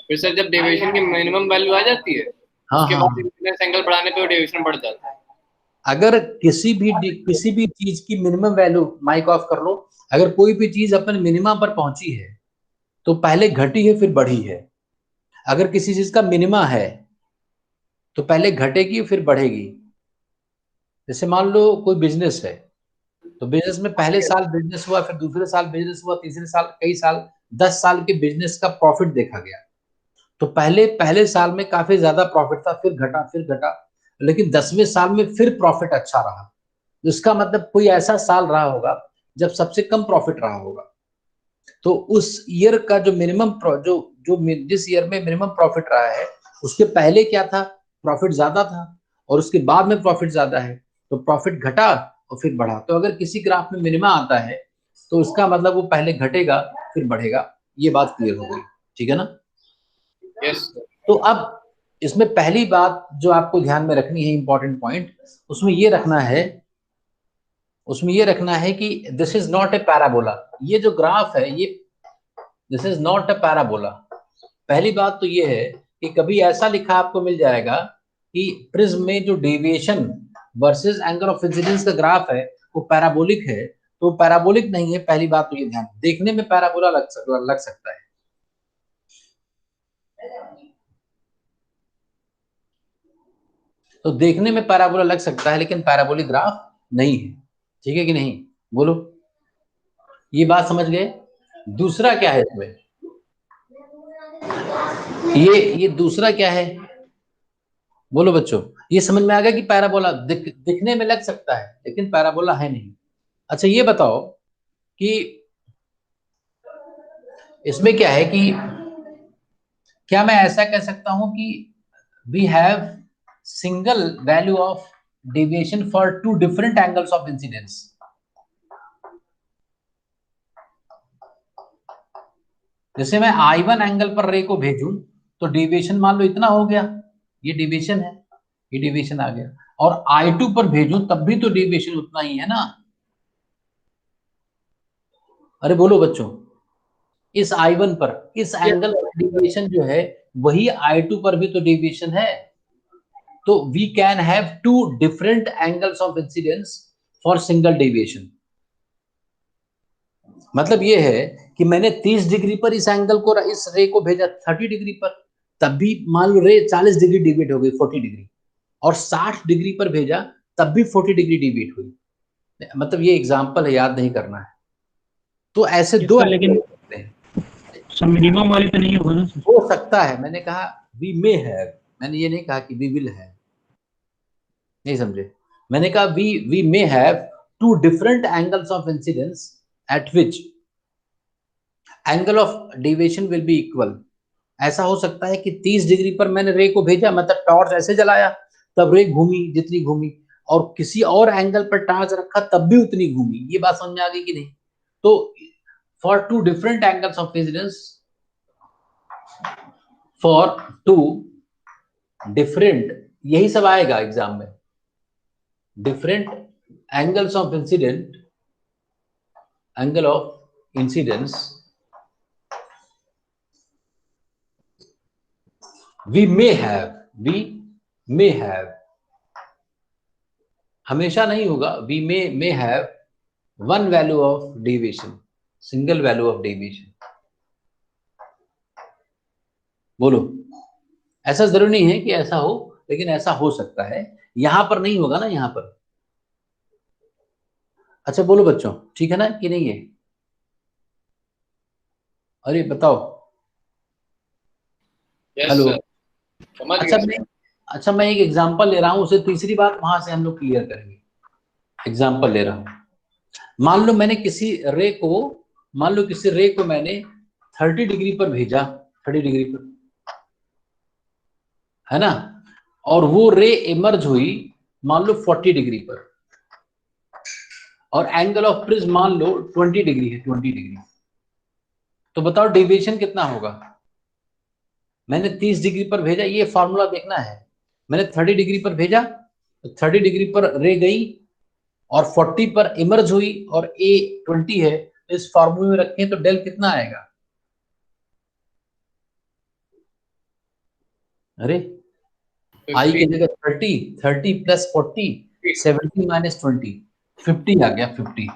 फिर सर जब डेविएशन की मिनिमम वैल्यू आ जाती है उसके बाद इंसिडेंस एंगल बढ़ाने पे डेविएशन बढ़ जाता है। अगर किसी भी चीज की मिनिमम वैल्यू, माइक ऑफ कर लो, अगर कोई भी चीज अपन मिनिमम पर पहुंची है तो पहले घटी है फिर बढ़ी है। अगर किसी चीज का मिनिमा है तो पहले घटेगी फिर बढ़ेगी। जैसे मान लो कोई बिजनेस है, तो बिजनेस में पहले साल बिजनेस हुआ, फिर दूसरे साल बिजनेस हुआ, तीसरे साल, कई साल, 10 साल के बिजनेस का प्रॉफिट देखा गया। तो पहले साल में काफी ज्यादा प्रॉफिट था, फिर घटा, लेकिन 10वें साल में फिर प्रॉफिट अच्छा रहा। इसका मतलब कोई ऐसा साल रहा होगा जब सबसे कम प्रॉफिट रहा होगा। तो उस ईयर का जो मिनिमम जो जिस ईयर में मिनिमम प्रॉफिट रहा है उसके पहले क्या था, प्रॉफिट ज्यादा था, और उसके बाद में प्रॉफिट ज्यादा है, तो प्रॉफिट घटा और फिर बढ़ा। तो अगर किसी ग्राफ में मिनिमा आता है तो उसका मतलब वो पहले घटेगा फिर बढ़ेगा। ये बात क्लियर हो गई, ठीक है ना? यस। तो अब इसमें पहली बात जो आपको ध्यान में रखनी है, इंपॉर्टेंट पॉइंट, उसमें ये रखना है कि this is not a parabola. ये जो ग्राफ है ये this is not a parabola. पहली बात तो ये है कि कभी ऐसा लिखा आपको मिल जाएगा कि प्रिज्म में जो deviation versus angle of incidence का ग्राफ है वो पैराबोलिक है, तो पैराबोलिक नहीं है। पहली बात तो ये ध्यान, देखने में पैराबोला लग सकता है। तो देखने में पैराबोला लग सकता है लेकिन पैराबोलिक ग्राफ नहीं है, ठीक है कि नहीं? बोलो, ये बात समझ गए? दूसरा क्या है इसमें, ये दूसरा क्या है? बोलो बच्चों, ये समझ में आ गया कि पैराबोला दिखने में लग सकता है लेकिन पैराबोला है नहीं। अच्छा ये बताओ कि इसमें क्या है कि क्या मैं ऐसा कह सकता हूं कि we have single value of deviation for two different angles of incidence? जैसे मैं I1 एंगल पर रे को भेजूं तो डेविएशन मान लो इतना हो गया, ये डेविएशन है, ये डेविएशन आ गया, और I2 पर भेजूं तब भी तो डेविएशन उतना ही है ना। अरे बोलो बच्चों, इस I1 पर इस एंगल पर डेविएशन जो है वही I2 पर भी तो डेविएशन है। तो we can have two different angles of incidence for single deviation. मतलब ये है कि मैंने 30 डिग्री पर इस एंगल को, इस रे को भेजा 30 डिग्री पर, तब भी मान लो रे 40 डिग्री डिविएट हो गई, 40 डिग्री, और 60 डिग्री पर भेजा तब भी 40 डिग्री डिविएट हुई। मतलब ये एग्जांपल है, याद नहीं करना है। तो ऐसे दो लेकिन मिनिमम वाले पे नहीं होगा ना सर? हो सकता है, मैंने कहा वी मे हैव, मैंने ये नहीं कहा कि वी विल हैव, नहीं समझे। मैंने कहा we may have two different angles of incidence at which angle of deviation will be equal. ऐसा हो सकता है कि 30 डिग्री पर मैंने रे को भेजा, मतलब टॉर्च ऐसे जलाया, तब रे घूमी जितनी घूमी, और किसी और एंगल पर टॉर्च रखा तब भी उतनी घूमी। ये बात समझ में आ गई कि नहीं? तो for two different angles of incidence, for two different, यही सब आएगा एग्जाम में, different angles of incident, angle of incidence, we may have, हमेशा नहीं होगा, we may have one value of deviation, single value of deviation। बोलो, ऐसा जरूरी नहीं है कि ऐसा हो, लेकिन ऐसा हो सकता है। यहां पर नहीं होगा ना, यहां पर। अच्छा बोलो बच्चों, ठीक है ना कि नहीं है? अरे बताओ। हेलो। अच्छा मैं एक एग्जांपल ले रहा हूं, उसे तीसरी बात वहां से हम लोग क्लियर करेंगे। एग्जांपल ले रहा हूं, मान लो किसी रे को मैंने 30 डिग्री पर भेजा, 30 डिग्री पर, है ना, और वो रे इमर्ज हुई मान लो 40 डिग्री पर, और एंगल ऑफ प्रिज्म मान लो 20 डिग्री है, 20 डिग्री। तो बताओ डेविएशन कितना होगा? मैंने 30 डिग्री पर भेजा, ये फॉर्मूला देखना है। मैंने 30 डिग्री पर भेजा, तो 30 डिग्री पर रे गई और 40 पर इमर्ज हुई, और ए 20 है, तो इस फॉर्मूले में रखें तो डेल कितना आएगा? अरे आई की जगह 30 प्लस 40, 70 माइनस 20, 50 आ गया, 50।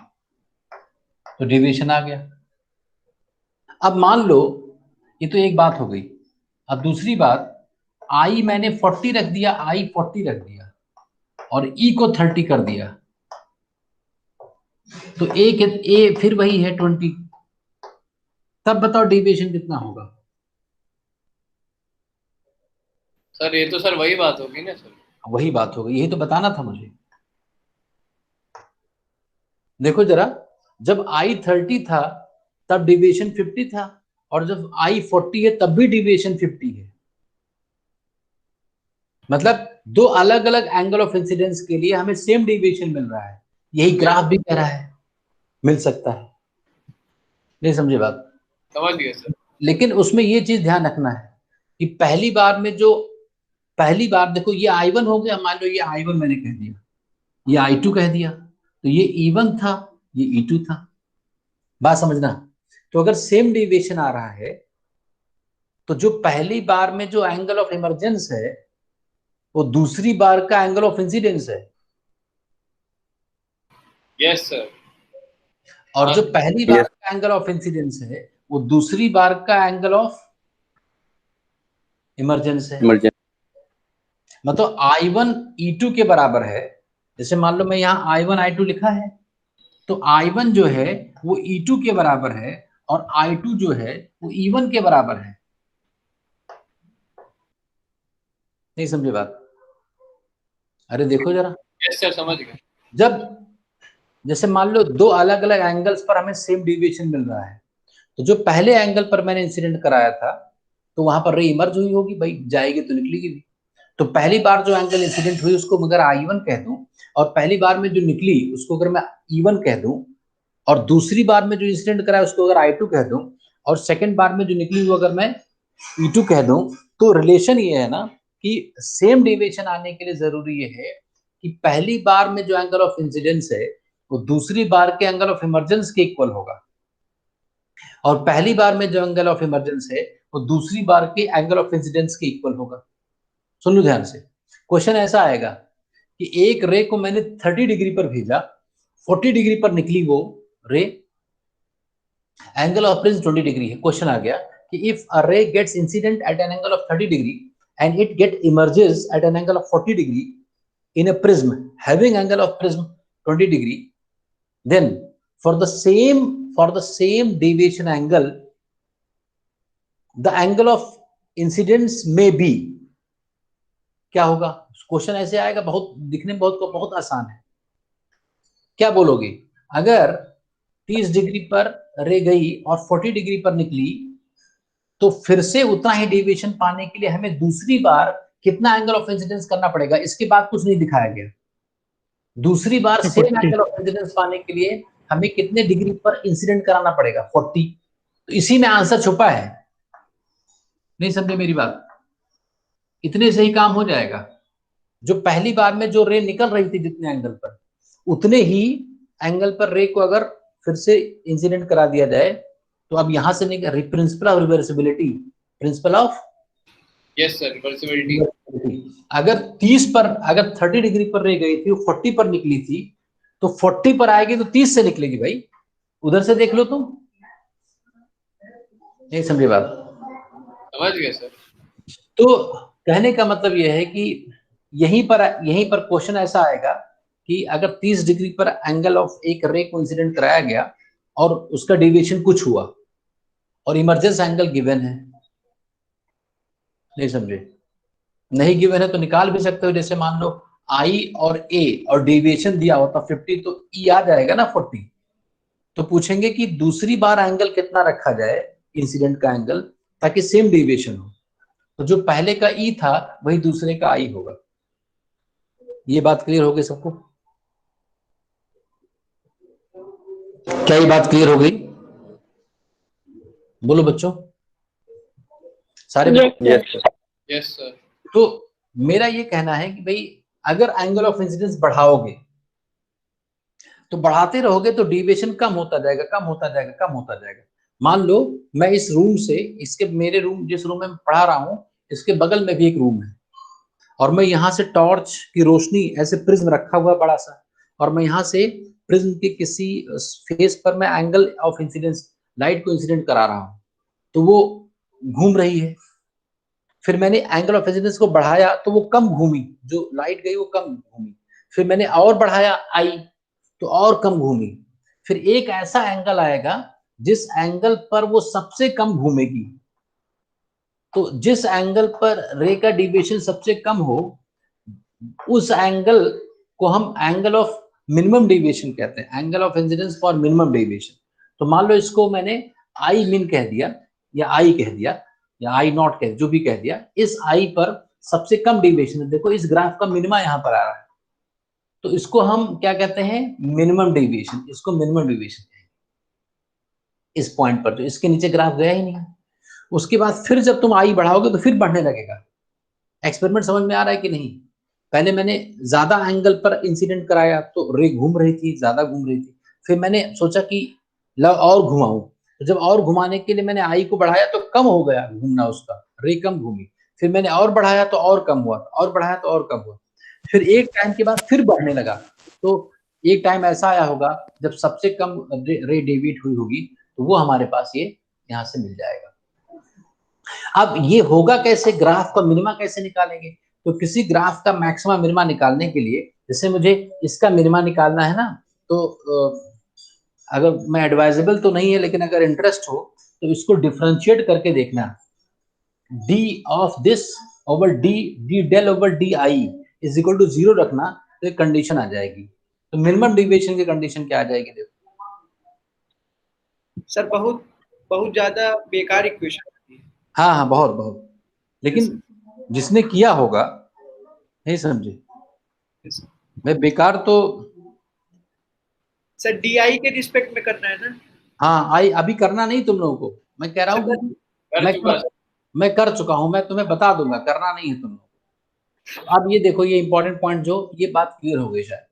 तो डेविएशन आ गया। अब मान लो, ये तो एक बात हो गई। अब दूसरी बात, आई मैंने 40 रख दिया, आई 40 रख दिया, और ई को 30 कर दिया, तो ए फिर वही है 20। तब बताओ डेविएशन कितना होगा? सर ये तो सर वही बात होगी ना सर। वही बात होगी, यही तो बताना था मुझे। देखो जरा, जब आई 30 था तब डेविएशन 50 था, और जब आई 40 है तब भी डेविएशन 50 है। मतलब दो अलग अलग एंगल ऑफ इंसिडेंस के लिए हमें सेम डेविएशन मिल रहा है, यही ग्राफ भी कह रहा है मिल सकता है। नहीं समझे बात? समझ गया सर। लेकिन उसमें ये चीज ध्यान रखना है कि पहली बार देखो, ये I1 हो गया, मान लो ये I1 मैंने कह दिया, ये I2 कह दिया, तो ये E1 था, ये E2 था। बात समझना। तो अगर सेम डेविएशन आ रहा है, तो जो पहली बार में जो एंगल ऑफ इमर्जेंस है वो दूसरी बार का एंगल ऑफ इंसिडेंस है। Yes sir. और जो पहली बार का एंगल ऑफ इंसिडेंस है वो दूसरी बार का एंगल ऑफ इमर्जेंस है। मतलब I1 E2 के बराबर है। जैसे मान लो मैं यहाँ I1 I2 लिखा है, तो I1 जो है वो E2 के बराबर है, और I2 जो है वो E1 के बराबर है। नहीं समझे बात? अरे देखो जरा। यस सर, समझ गए। जब जैसे मान लो दो अलग अलग एंगल्स पर हमें सेम डेविएशन मिल रहा है, तो जो पहले एंगल पर मैंने इंसिडेंट कराया था तो वहां पर रे इमर्ज हुई होगी, भाई जाएगी तो निकलेगी भी। तो पहली बार जो एंगल इंसिडेंट हुई उसको अगर I1 कह दूं, और पहली बार में जो निकली उसको अगर मैं E1 कह दूं, और दूसरी बार में जो इंसिडेंट कराया उसको अगर I2 कह दूं, और सेकंड बार में जो निकली वो अगर मैं E2 कह दूं, तो रिलेशन ये है ना कि सेम डेविएशन आने के लिए जरूरी ये है कि पहली बार में जो एंगल ऑफ इंसिडेंस है वो दूसरी बार के एंगल ऑफ इमर्जेंस के इक्वल होगा। और पहली बार में जो एंगल ऑफ इमर्जेंस है वो दूसरी बार के एंगल ऑफ इंसिडेंस के इक्वल होगा। सुन लो ध्यान से, क्वेश्चन ऐसा आएगा कि एक रे को मैंने 30 डिग्री पर भेजा, 40 डिग्री पर निकली वो ray, angle of prism 20 degree है। क्वेश्चन आ गया कि if a ray gets incident at an angle of 30 degree and it get emerges at an angle of 40 degree in a prism having angle of prism 20 degree, then for the same deviation angle the angle of incidence may be, क्या होगा? Question ऐसे आएगा, बहुत दिखने में बहुत आसान है। क्या बोलोगे? अगर 30 डिग्री पर रे गई और 40 डिग्री पर निकली तो फिर से उतना ही डेविएशन पाने के लिए हमें दूसरी बार कितना एंगल ऑफ इंसिडेंस करना पड़ेगा? इसके बाद कुछ नहीं दिखाया गया। दूसरी बार सेम एंगल ऑफ इंसिडेंस पाने के लिए हमें कितने डिग्री पर इंसिडेंट कराना पड़ेगा? 40। तो इसी में आंसर छुपा है। नहीं समझे मेरी बात? इतने से ही काम हो जाएगा। जो पहली बार में जो रे निकल रही थी जितने एंगल पर, उतने ही एंगल पर रे को अगर फिर से इंसिडेंट करा दिया जाए तो अब यहां से निकल principle of reversibility, principle of yes sir reversibility. अगर 30 डिग्री पर रे गई थी, 40 पर निकली थी, तो 40 पर आएगी तो 30 से निकलेगी भाई। उधर से देख लो तुम। नहीं समझे बात? समझ गए सर। तो कहने का मतलब यह है कि यहीं पर क्वेश्चन ऐसा आएगा कि अगर 30 डिग्री पर एंगल ऑफ एक रे को इंसिडेंट कराया गया और उसका डेविएशन कुछ हुआ और इमर्जेंस एंगल गिवन है। नहीं समझे? नहीं गिवन है तो निकाल भी सकते हो। जैसे मान लो I और A और डेविएशन दिया होता 50 तो E आ जाएगा ना 40। तो पूछेंगे कि दूसरी बार एंगल कितना रखा जाए, इंसिडेंट का एंगल, ताकि सेम डेविएशन हो। तो जो पहले का E था वही दूसरे का I होगा। ये बात क्लियर हो गई सबको? क्या ये बात क्लियर हो गई? बोलो बच्चों सारे। Yes sir. तो मेरा ये कहना है कि भाई अगर एंगल ऑफ इंसिडेंस बढ़ाओगे तो बढ़ाते रहोगे तो डेविएशन कम होता जाएगा, कम होता जाएगा, कम होता जाएगा। मान लो मैं इस रूम से मेरे रूम, जिस रूम में मैं पढ़ा रहा हूँ, इसके बगल में भी एक रूम है और मैं यहाँ से टॉर्च की रोशनी, ऐसे प्रिज्म रखा हुआ बड़ा सा, और मैं यहाँ से प्रिज्म के किसी फेस पर मैं एंगल ऑफ इंसिडेंस लाइट को इंसिडेंट करा रहा हूँ, तो वो घूम रही है। फिर मैंने एंगल ऑफ इंसिडेंस को बढ़ाया तो वो कम घूमी, जो लाइट गई वो कम घूमी। फिर मैंने और बढ़ाया आई तो और कम घूमी। फिर एक ऐसा एंगल आएगा जिस एंगल पर वो सबसे कम घूमेगी। तो जिस एंगल पर रे का डिविएशन सबसे कम हो उस एंगल को हम एंगल ऑफ मिनिमम डेविएशन कहते हैं, angle of incidence for minimum deviation. तो मान लो इसको मैंने आई मिन कह दिया या आई कह दिया या आई नॉट कह, जो भी कह दिया। इस आई पर सबसे कम डेविएशन है। देखो इस ग्राफ का मिनिमा यहाँ पर आ रहा है, तो इसको हम क्या कहते हैं? Minimum deviation. इसको मिनिमम डेविएशन कहेंगे इस पॉइंट पर। तो इसके नीचे ग्राफ गया ही नहीं। उसके बाद फिर जब तुम आई बढ़ाओगे तो फिर बढ़ने लगेगा। एक्सपेरिमेंट समझ में आ रहा है कि नहीं? पहले मैंने ज्यादा एंगल पर इंसिडेंट कराया तो रे घूम रही थी, ज्यादा घूम रही थी। फिर मैंने सोचा कि लो और घुमाऊं, तो जब और घुमाने के लिए मैंने आई को बढ़ाया तो कम हो गया घूमना, उसका रे कम घूमी। फिर मैंने और बढ़ाया तो और कम हुआ, और बढ़ाया तो और कम हुआ। फिर एक टाइम के बाद फिर बढ़ने लगा। तो एक टाइम ऐसा आया होगा जब सबसे कम रे डेविएट हुई होगी, तो वो हमारे पास ये यहाँ से मिल जाएगा। अब ये होगा कैसे? ग्राफ का मिनिमा कैसे निकालेंगे? तो किसी ग्राफ का मैक्सिमा मिनिमा निकालने के लिए, जैसे मुझे इसका मिनिमा निकालना है ना, तो अगर मैं एडवाइजेबल तो नहीं है, लेकिन अगर इंटरेस्ट हो तो इसको डिफरेंशिएट करके देखना। D of this over D del over D I is equal to 0 रखना, तो एक कंडीशन आ जाएगी। तो मिनिमम डेविएशन की कंडीशन क्या आ जाएगी? देखो सर बहुत ज्यादा बेकार इक्वेशन है। हाँ बहुत बहुत, लेकिन जिसने किया होगा। नहीं समझे? मैं बेकार तो सर DI के रिस्पेक्ट में करना है ना? हाँ, आई अभी करना नहीं तुम लोगों को। मैं कह रहा हूँ मैं कर चुका हूँ, मैं तुम्हें बता दूंगा, करना नहीं है तुम लोग। अब ये देखो, ये इंपॉर्टेंट पॉइंट, जो ये बात क्लियर हो गई शायद।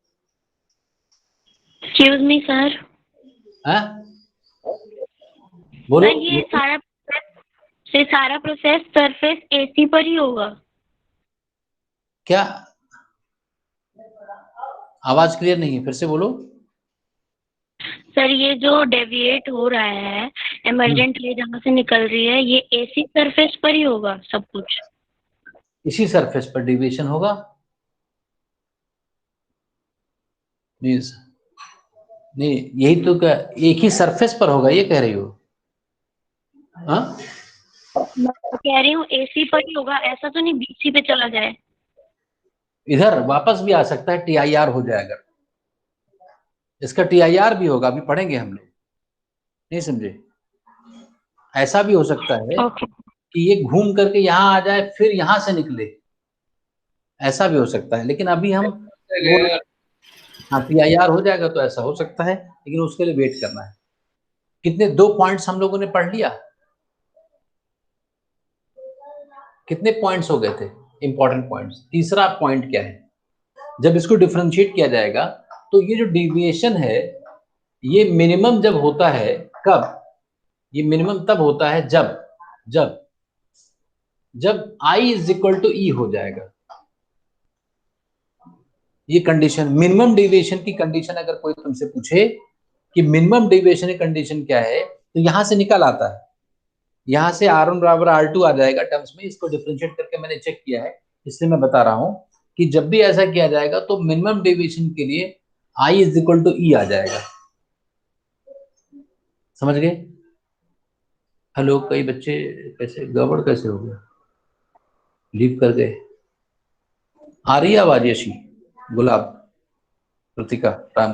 Excuse me, sir. हाँ बोलो। सर ये सारा प्रोसेस सरफेस एसी पर ही होगा। क्या आवाज क्लियर नहीं है, फिर से बोलो। सर ये जो डेविएट हो रहा है इमरजेंट रे जहाँ से निकल रही है, ये एसी सरफेस पर ही होगा सब कुछ। इसी सरफेस पर डिविएशन होगा। नहीं, यही तो क्या, एक ही सरफेस पर होगा, ये कह रही हो? हाँ, मैं कह रही हूँ एसी पर ही होगा, ऐसा तो नहीं बीसी पे चला जाए। इधर वापस भी आ सकता है, टीआईआर हो जाएगा। इसका टीआईआर भी होगा, अभी पढ़ेंगे हम लोग, नहीं समझे? ऐसा भी हो सकता है ओके। कि ये घूम करके यहाँ आ जाए फिर यहाँ से निकले, ऐसा भी हो सकता है। लेकिन अभी हम बोल, हाँ टीआईआर हो जाएगा तो ऐसा हो सकता है, लेकिन उसके लिए वेट करना है। कितने 2 पॉइंट्स हम लोगों ने पढ़ लिया? कितने पॉइंट्स हो गए थे इंपॉर्टेंट पॉइंट्स? तीसरा पॉइंट क्या है? जब इसको डिफरेंशिएट किया जाएगा तो ये जो डिविएशन है ये मिनिमम जब होता है, कब? ये मिनिमम तब होता है जब जब जब I is equal to E हो जाएगा। ये कंडीशन, मिनिमम डेविएशन की कंडीशन अगर कोई तुमसे पूछे कि मिनिमम डेविएशन की कंडीशन क्या है, तो यहां से निकल आता है, यहां से R1 बराबर R2 आ जाएगा टर्म्स में। इसको डिफरेंशिएट करके मैंने चेक किया है, इसलिए मैं बता रहा हूं कि जब भी ऐसा किया जाएगा तो मिनिमम डेविएशन के लिए I is equal to E आ जाएगा। समझ गए? हेलो, कई बच्चे कैसे गड़बड़ कैसे हो गया, लीव कर गए। आ रही है आवाज? यशी, गुलाब, प्रतिका, राम।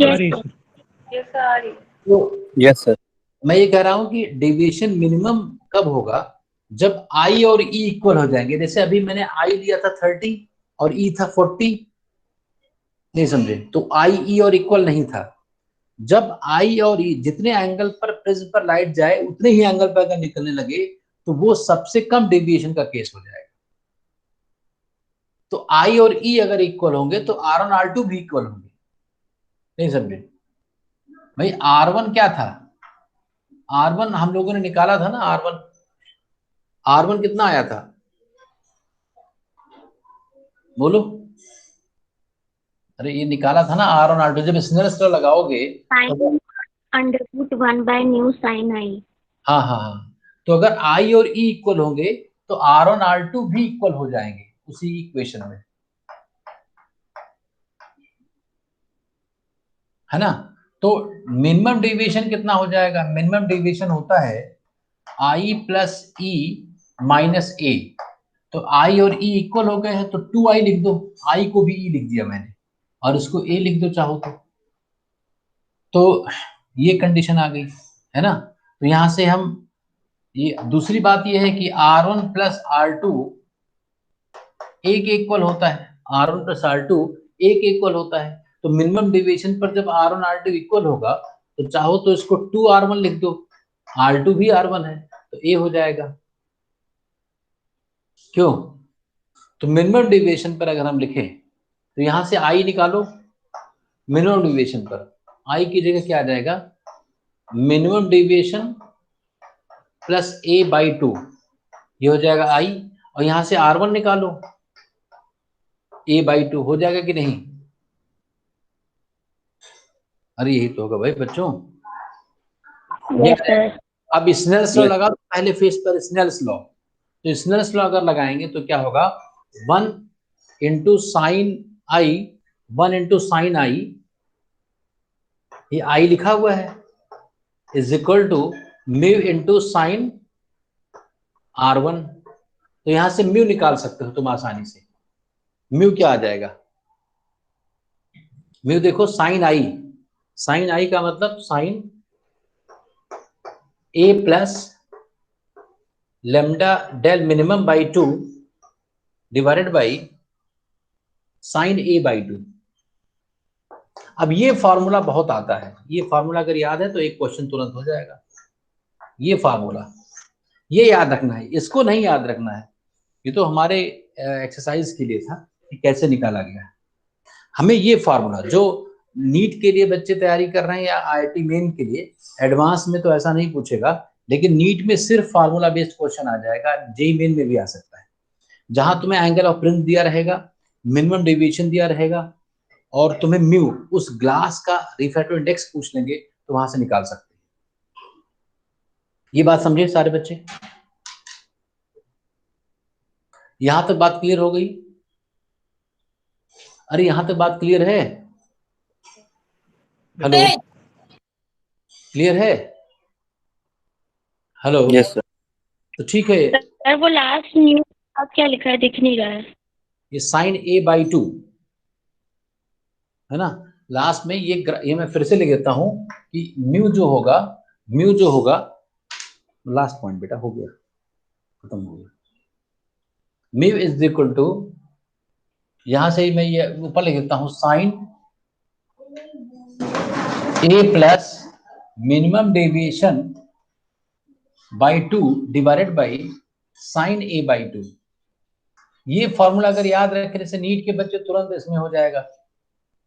Yes sir. मैं ये कह रहा हूं कि डेविएशन मिनिमम कब होगा? जब I और E इक्वल हो जाएंगे। जैसे अभी मैंने I लिया था 30 और E था 40, नहीं समझे? तो I E और इक्वल नहीं था। जब I और E जितने एंगल पर प्रिज्म पर लाइट जाए उतने ही एंगल पर अगर निकलने लगे तो वो सबसे कम डेविएशन का केस हो जाएगा। तो I और E अगर इक्वल होंगे तो R1 R2 भी इक्वल होंगे, नहीं समझे भाई? R1 क्या था? R1 हम लोगों ने निकाला था ना, R1 कितना आया था? बोलो। अरे ये निकाला था ना R1 R2, जब स्नेल्स लॉ लगाओगे तो √1/μ sin I। हाँ हाँ हाँ, तो अगर I और E इक्वल होंगे तो R1 R2 भी इक्वल हो जाएंगे उसी इक्वेशन में, है ना? तो मिनिमम डेविएशन कितना हो जाएगा? मिनिमम डेविएशन होता है I plus E minus A। तो I और E इक्वल हो गए हैं तो 2I लिख दो, I को भी E लिख दिया मैंने, और इसको A लिख दो चाहो तो ये कंडीशन आ गई, है ना? तो यहां से हम, ये दूसरी बात ये है कि R1 प्लस R2 एक इक्वल होता है, R1 प्लस R2 एक इक्वल होता है। तो मिनिमम डेविएशन पर जब R1 R2 इक्वल होगा तो चाहो तो इसको 2R1 लिख दो, R2 भी R1 है तो A हो जाएगा। क्यों? तो मिनिमम डेविएशन पर अगर हम लिखें तो यहां से I निकालो, मिनिमम डेविएशन पर I की जगह क्या आ जाएगा? मिनिमम डेविएशन प्लस A/2, ये हो जाएगा I, और यहां से R1 निकालो, A/2 हो जाएगा कि नहीं? अरे यही तो होगा भाई बच्चों। Yes sir. अब स्नेल्स लॉ लगा, पहले फेस पर स्नेल्स लॉ। तो स्नेल्स लॉ अगर लगाएंगे तो क्या होगा? 1 into sine I, 1 into sine I, ये आई लिखा हुआ है, is equal to mu into sine R1। तो यहां से म्यू निकाल सकते हो तुम आसानी से। म्यू क्या आ जाएगा? म्यू देखो, साइन आई का मतलब sine A plus lambda del minimum by 2 divided by sine A/2। अब ये फॉर्मूला बहुत आता है, ये फॉर्मूला अगर याद है तो एक क्वेश्चन तुरंत हो जाएगा। ये फॉर्मूला ये याद रखना है, इसको नहीं याद रखना है, ये तो हमारे एक्सरसाइज के लिए था कि कैसे निकाला गया। हमें ये फॉर्मूला, जो नीट के लिए बच्चे तैयारी कर रहे हैं या IIT मेन के लिए, एडवांस में तो ऐसा नहीं पूछेगा, लेकिन नीट में सिर्फ फार्मूला बेस्ड क्वेश्चन आ जाएगा, जेईई मेन में भी आ सकता है, जहां तुम्हें एंगल ऑफ प्रिंस दिया रहेगा, मिनिमम डेविएशन दिया रहेगा, और तुम्हें म्यू उस ग्लास का रिफ्रैक्टिव इंडेक्स पूछ लेंगे तो वहां से निकाल सकते हैं। ये बात समझे सारे बच्चे? यहां तक बात क्लियर हो गई? अरे यहां तक बात क्लियर है? हेलो, क्लियर है? Hello, yes sir. तो ठीक है। सर वो लास्ट न्यूज आप क्या लिखा है दिख नहीं रहा है। ये साइन a/2 है ना, लास्ट में ये मैं फिर से लिख देता हूं कि म्यू जो होगा लास्ट पॉइंट बेटा हो गया, खत्म हो गया। म्यू इज इक्वल टू, यहां से मैं ये ऊपर लिख देता हूं, sine a plus minimum deviation by 2 divided by sine a/2। ये फॉर्मूला अगर याद रखने से नीट के बच्चे तुरंत इसमें हो जाएगा,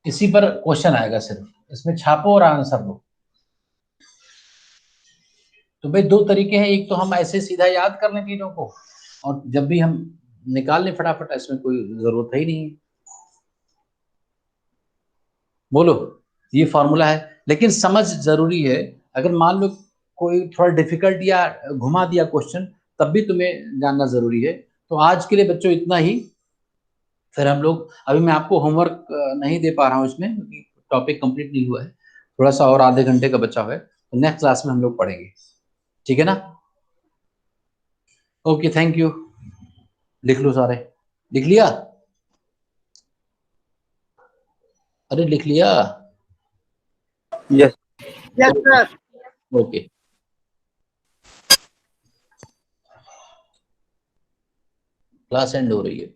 इसी पर क्वेश्चन आएगा, सिर्फ इसमें छापो और आंसर दो। तो भाई दो तरीके हैं, एक तो हम ऐसे सीधा याद कर लें चीजों को, और जब भी हम निकाल लें फटाफट, इसमें कोई जरूरत है ही नहीं है। बोलो, ये फॉर्मूला है, लेकिन समझ जरूरी है। अगर मान लो कोई थोड़ा डिफिकल्ट या घुमा दिया क्वेश्चन, तब भी तुम्हें जानना जरूरी है। तो आज के लिए बच्चों इतना ही, फिर हम लोग, अभी मैं आपको होमवर्क नहीं दे पा रहा हूँ इसमें, क्योंकि टॉपिक कंप्लीट नहीं हुआ है, थोड़ा सा और आधे घंटे का बचा हुआ है, तो नेक्स्ट क्लास में हम लोग पढ़ेंगे, ठीक है ना? Okay, thank you. लिख लो सारे, लिख लिया? अरे लिख लिया? Yes yes sir. Okay, class and हो रही है।